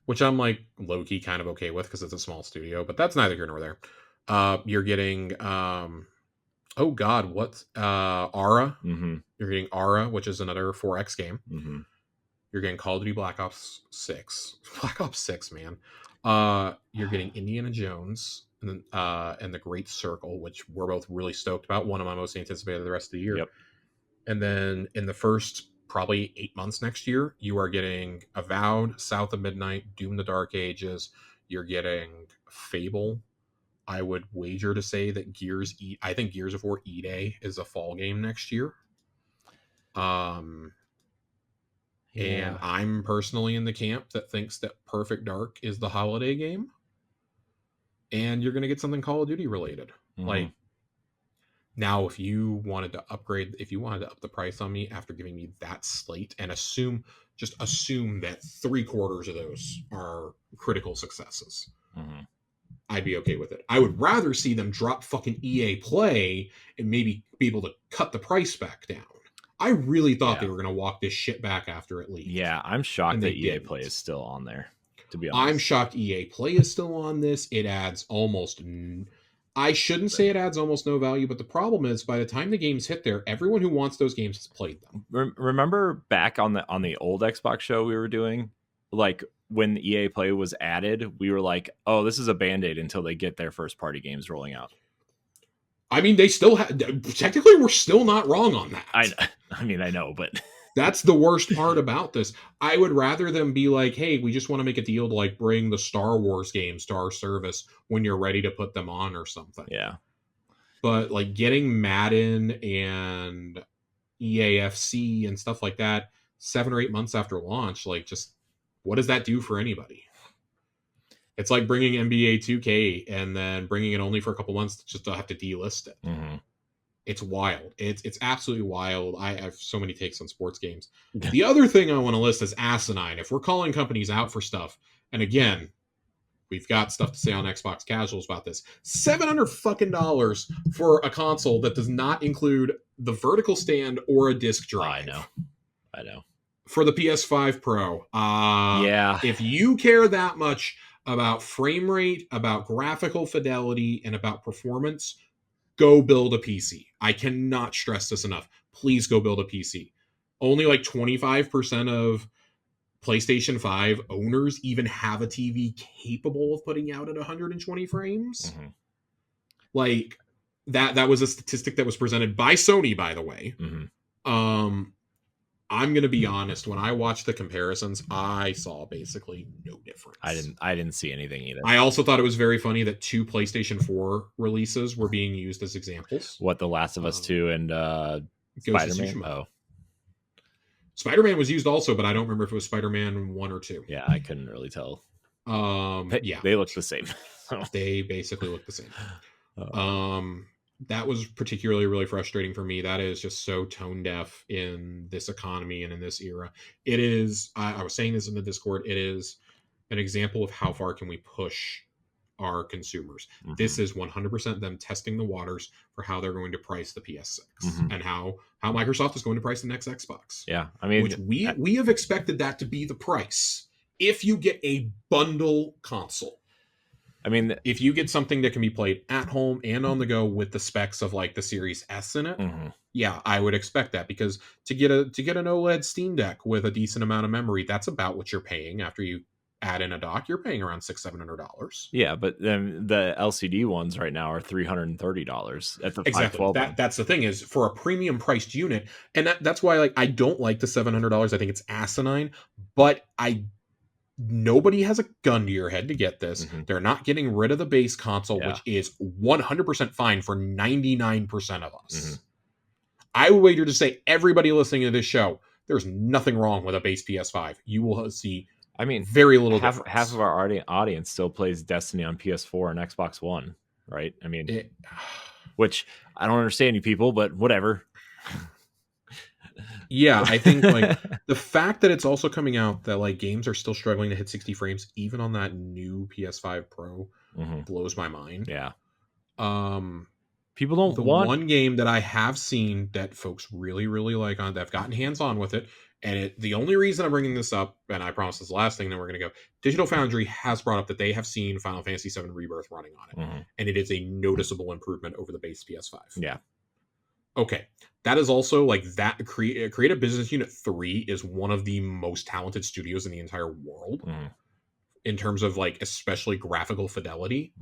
which I'm like low key kind of okay with because it's a small studio, but that's neither here nor there. You're getting oh god, what's Ara?
Mm-hmm.
You're getting Ara, which is another 4X game.
Mm-hmm.
You're getting Call of Duty Black Ops 6. Black Ops 6, man. You're getting Indiana Jones and The Great Circle, which we're both really stoked about. One of my most anticipated the rest of the year.
Yep.
And then in the first probably 8 months next year, you are getting Avowed, South of Midnight, Doom the Dark Ages. You're getting Fable. I would wager to say that I think Gears of War E-Day is a fall game next year. And I'm personally in the camp that thinks that Perfect Dark is the holiday game. And you're going to get something Call of Duty related.
Mm-hmm.
Like, now, if you wanted to up the price on me after giving me that slate and assume that 3/4 of those are critical successes,
mm-hmm.
I'd be okay with it. I would rather see them drop fucking EA Play and maybe be able to cut the price back down. I really thought they
Yeah.
were going to walk this shit back after it leaked.
Yeah, I'm shocked
And
that
they
EA Play
didn't.
is still on there, to be
I'm
honest.
shocked EA Play is still on this. It adds almost. I shouldn't say it adds almost no value, but the problem is by the time the games hit there, everyone who wants those games has played them.
Remember back on the old Xbox show we were doing, like when EA Play was added, we were like, "Oh, this is a band-aid until they get their first party games rolling out."
I mean, they still technically we're still not wrong on that.
I mean, I know, but
that's the worst part about this. I would rather them be like, hey, we just want to make a deal to like bring the Star Wars games to our service when you're ready to put them on or something.
Yeah.
But like getting Madden and EAFC and stuff like that 7 or 8 months after launch, like just what does that do for anybody? It's like bringing NBA 2K and then bringing it only for a couple months just to have to delist it.
Mm-hmm.
It's wild. It's absolutely wild. I have so many takes on sports games. The other thing I want to list is asinine. If we're calling companies out for stuff, and again, we've got stuff to say on Xbox Casuals about this. $700 for a console that does not include the vertical stand or a disc drive.
I know.
For the PS5 Pro.
Yeah.
If you care that much about frame rate, about graphical fidelity, and about performance, go build a PC. I cannot stress this enough. Please go build a PC. Only like 25% of PlayStation 5 owners even have a TV capable of putting out at 120 frames.
Mm-hmm.
Like that was a statistic that was presented by Sony, by the way.
Mm-hmm.
I'm going to be honest. When I watched the comparisons, I saw basically no difference.
I didn't see anything either.
I also thought it was very funny that 2 PlayStation 4 releases were being used as examples.
What, The Last of Us 2 and Spider-Man? Oh.
Spider-Man was used also, but I don't remember if it was Spider-Man 1 or 2.
Yeah, I couldn't really tell.
Yeah.
They look the same.
They basically look the same. That was particularly really frustrating for me. That is just so tone deaf in this economy and in this era. It is, I was saying this in the Discord, it is an example of how far can we push our consumers. Mm-hmm. This is 100% them testing the waters for how they're going to price the PS6 and how Microsoft is going to price the next Xbox.
Yeah, I mean,
which we have expected that to be the price if you get a bundle console.
I mean,
if you get something that can be played at home and on the go with the specs of like the Series S in it, yeah, I would expect that, because to get an OLED Steam Deck with a decent amount of memory, that's about what you're paying after you add in a dock. You're paying around $600-$700.
Yeah, but then the LCD ones right now are $330 at the
exactly.
512.
That's the thing, is for a premium priced unit, and that's why like I don't like the $700. I think it's asinine, but nobody has a gun to your head to get this. They're not getting rid of the base console, which is 100% fine for 99% of us. I would wager to say everybody listening to this show, there's nothing wrong with a base PS5. You will see, very little difference.
Half of our audience still plays Destiny on PS4 and Xbox One, right? I mean, which I don't understand you people, but whatever.
Yeah, I think like the fact that it's also coming out that like games are still struggling to hit 60 frames even on that new PS5 Pro blows my mind.
Yeah. People don't
want one game that I have seen that folks really, really like on that have gotten hands on with it. And the only reason I'm bringing this up, and I promise this is the last thing, then we're going to go. Digital Foundry has brought up that they have seen Final Fantasy VII Rebirth running on it, and it is a noticeable improvement over the base PS5.
Yeah.
Okay, that is also like that. Creative Business Unit 3 is one of the most talented studios in the entire world in terms of like especially graphical fidelity.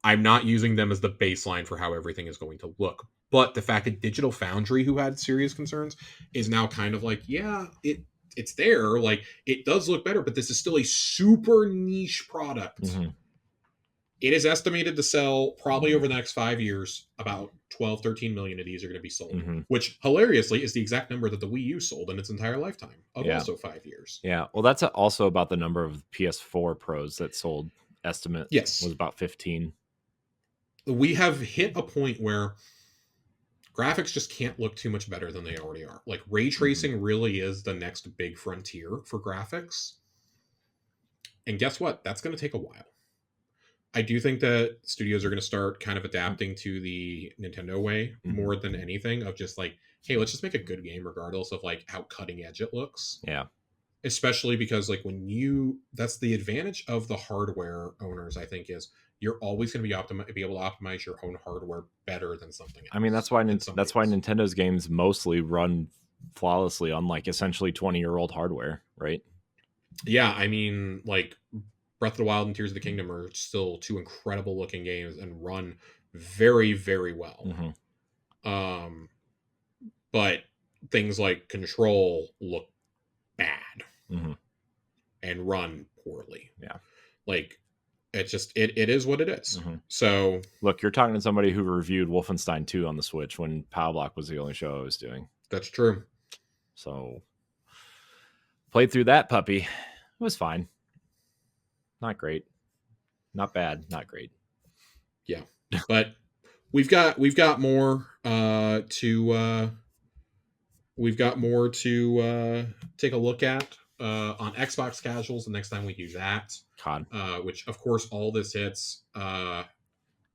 I'm not using them as the baseline for how everything is going to look, but the fact that Digital Foundry, who had serious concerns, is now kind of like, yeah, it's there. Like it does look better, but this is still a super niche product. It is estimated to sell probably over the next 5 years, about 12, 13 million of these are going to be sold, which hilariously is the exact number that the Wii U sold in its entire lifetime of also 5 years.
Yeah. Well, that's also about the number of PS4 Pros that sold. Estimate was about 15.
We have hit a point where graphics just can't look too much better than they already are. Like ray tracing really is the next big frontier for graphics. And guess what? That's going to take a while. I do think that studios are going to start kind of adapting to the Nintendo way more than anything, of just like, hey, let's just make a good game regardless of like how cutting edge it looks.
Yeah.
Especially because like that's the advantage of the hardware owners, I think, is you're always going to be able to optimize your own hardware better than something else.
I mean, that's why Nintendo's games mostly run flawlessly on like essentially 20-year-old hardware, right?
Yeah, I mean, like Breath of the Wild and Tears of the Kingdom are still two incredible looking games and run very, very well. But things like Control look bad and run poorly.
Yeah.
Like, it's just it is what it is. So
look, you're talking to somebody who reviewed Wolfenstein 2 on the Switch when Powerblock was the only show I was doing.
That's true.
So played through that puppy. It was fine. Not great. Not bad. Not great.
Yeah. But we've got more to take a look at on Xbox Casuals the next time we do that.
God.
Which of course all this hits.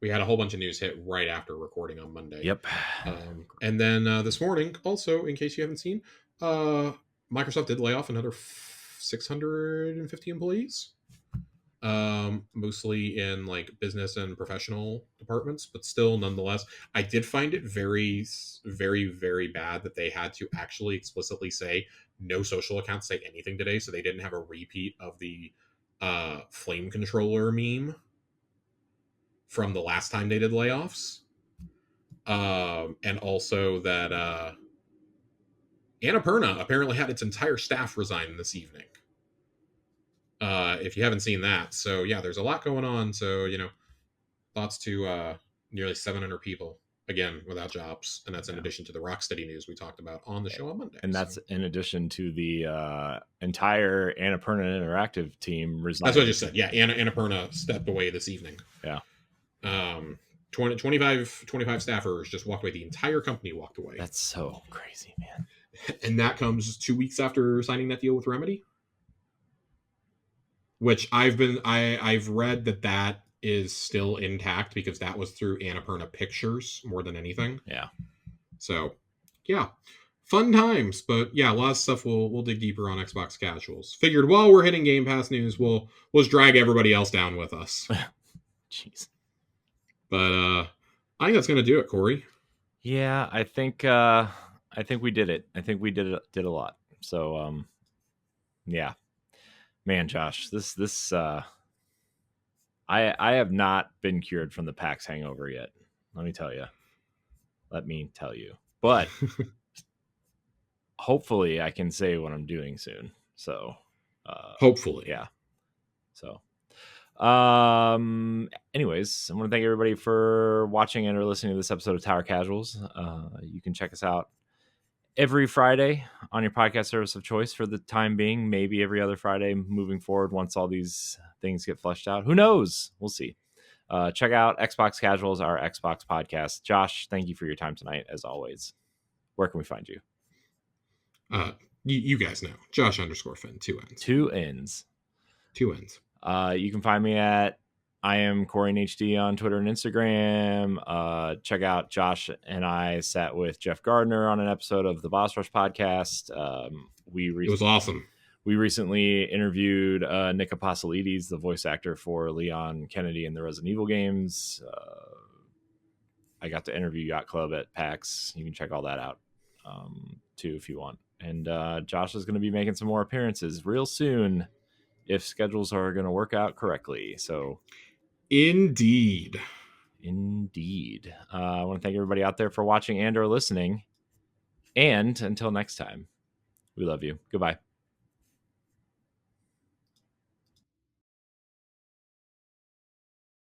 We had a whole bunch of news hit right after recording on Monday.
Yep.
And then this morning, also, in case you haven't seen, Microsoft did lay off another 650 employees. Mostly in like business and professional departments, but still, nonetheless, I did find it very, very, very bad that they had to actually explicitly say no social accounts say anything today, so they didn't have a repeat of the flame controller meme from the last time they did layoffs. And also that Annapurna apparently had its entire staff resign this evening. If you haven't seen that. So yeah, there's a lot going on. So, thoughts to nearly 700 people, again, without jobs. And that's in addition to the Rocksteady news we talked about on the show on Monday.
And that's in addition to the entire Annapurna Interactive team resigning.
That's what I just said. Yeah, Annapurna stepped away this evening.
Yeah.
25 staffers just walked away. The entire company walked away.
That's so crazy, man.
And that comes 2 weeks after signing that deal with Remedy. Which I've read that is still intact because that was through Annapurna Pictures more than anything.
Yeah.
So, yeah, fun times. But yeah, a lot of stuff we'll dig deeper on Xbox Casuals. Figured while we're hitting Game Pass news, we'll just drag everybody else down with us.
Jeez.
But I think that's gonna do it, Corey.
Yeah, I think we did it. I think we did a lot. So yeah. Man, Josh, this I have not been cured from the PAX hangover yet. Let me tell you. But hopefully I can say what I'm doing soon. So
hopefully.
Yeah. So anyways, I want to thank everybody for watching and or listening to this episode of Tower Casuals. You can check us out every Friday on your podcast service of choice for the time being, maybe every other Friday moving forward once all these things get fleshed out. Who knows? We'll see. Check out Xbox Casuals, our Xbox podcast. Josh, thank you for your time tonight, as always. Where can we find you?
You guys know. Josh_Finn, 2 N's.
2 N's.
2 N's.
You can find me at I am Corey HD on Twitter and Instagram. Check out Josh and I sat with Jeff Gardner on an episode of the Boss Rush podcast. It was awesome. We recently interviewed Nick Apostolides, the voice actor for Leon Kennedy in the Resident Evil games. I got to interview Yacht Club at PAX. You can check all that out too if you want. And Josh is going to be making some more appearances real soon if schedules are going to work out correctly. So
Indeed.
I want to thank everybody out there for watching and or listening. And until next time, we love you. Goodbye.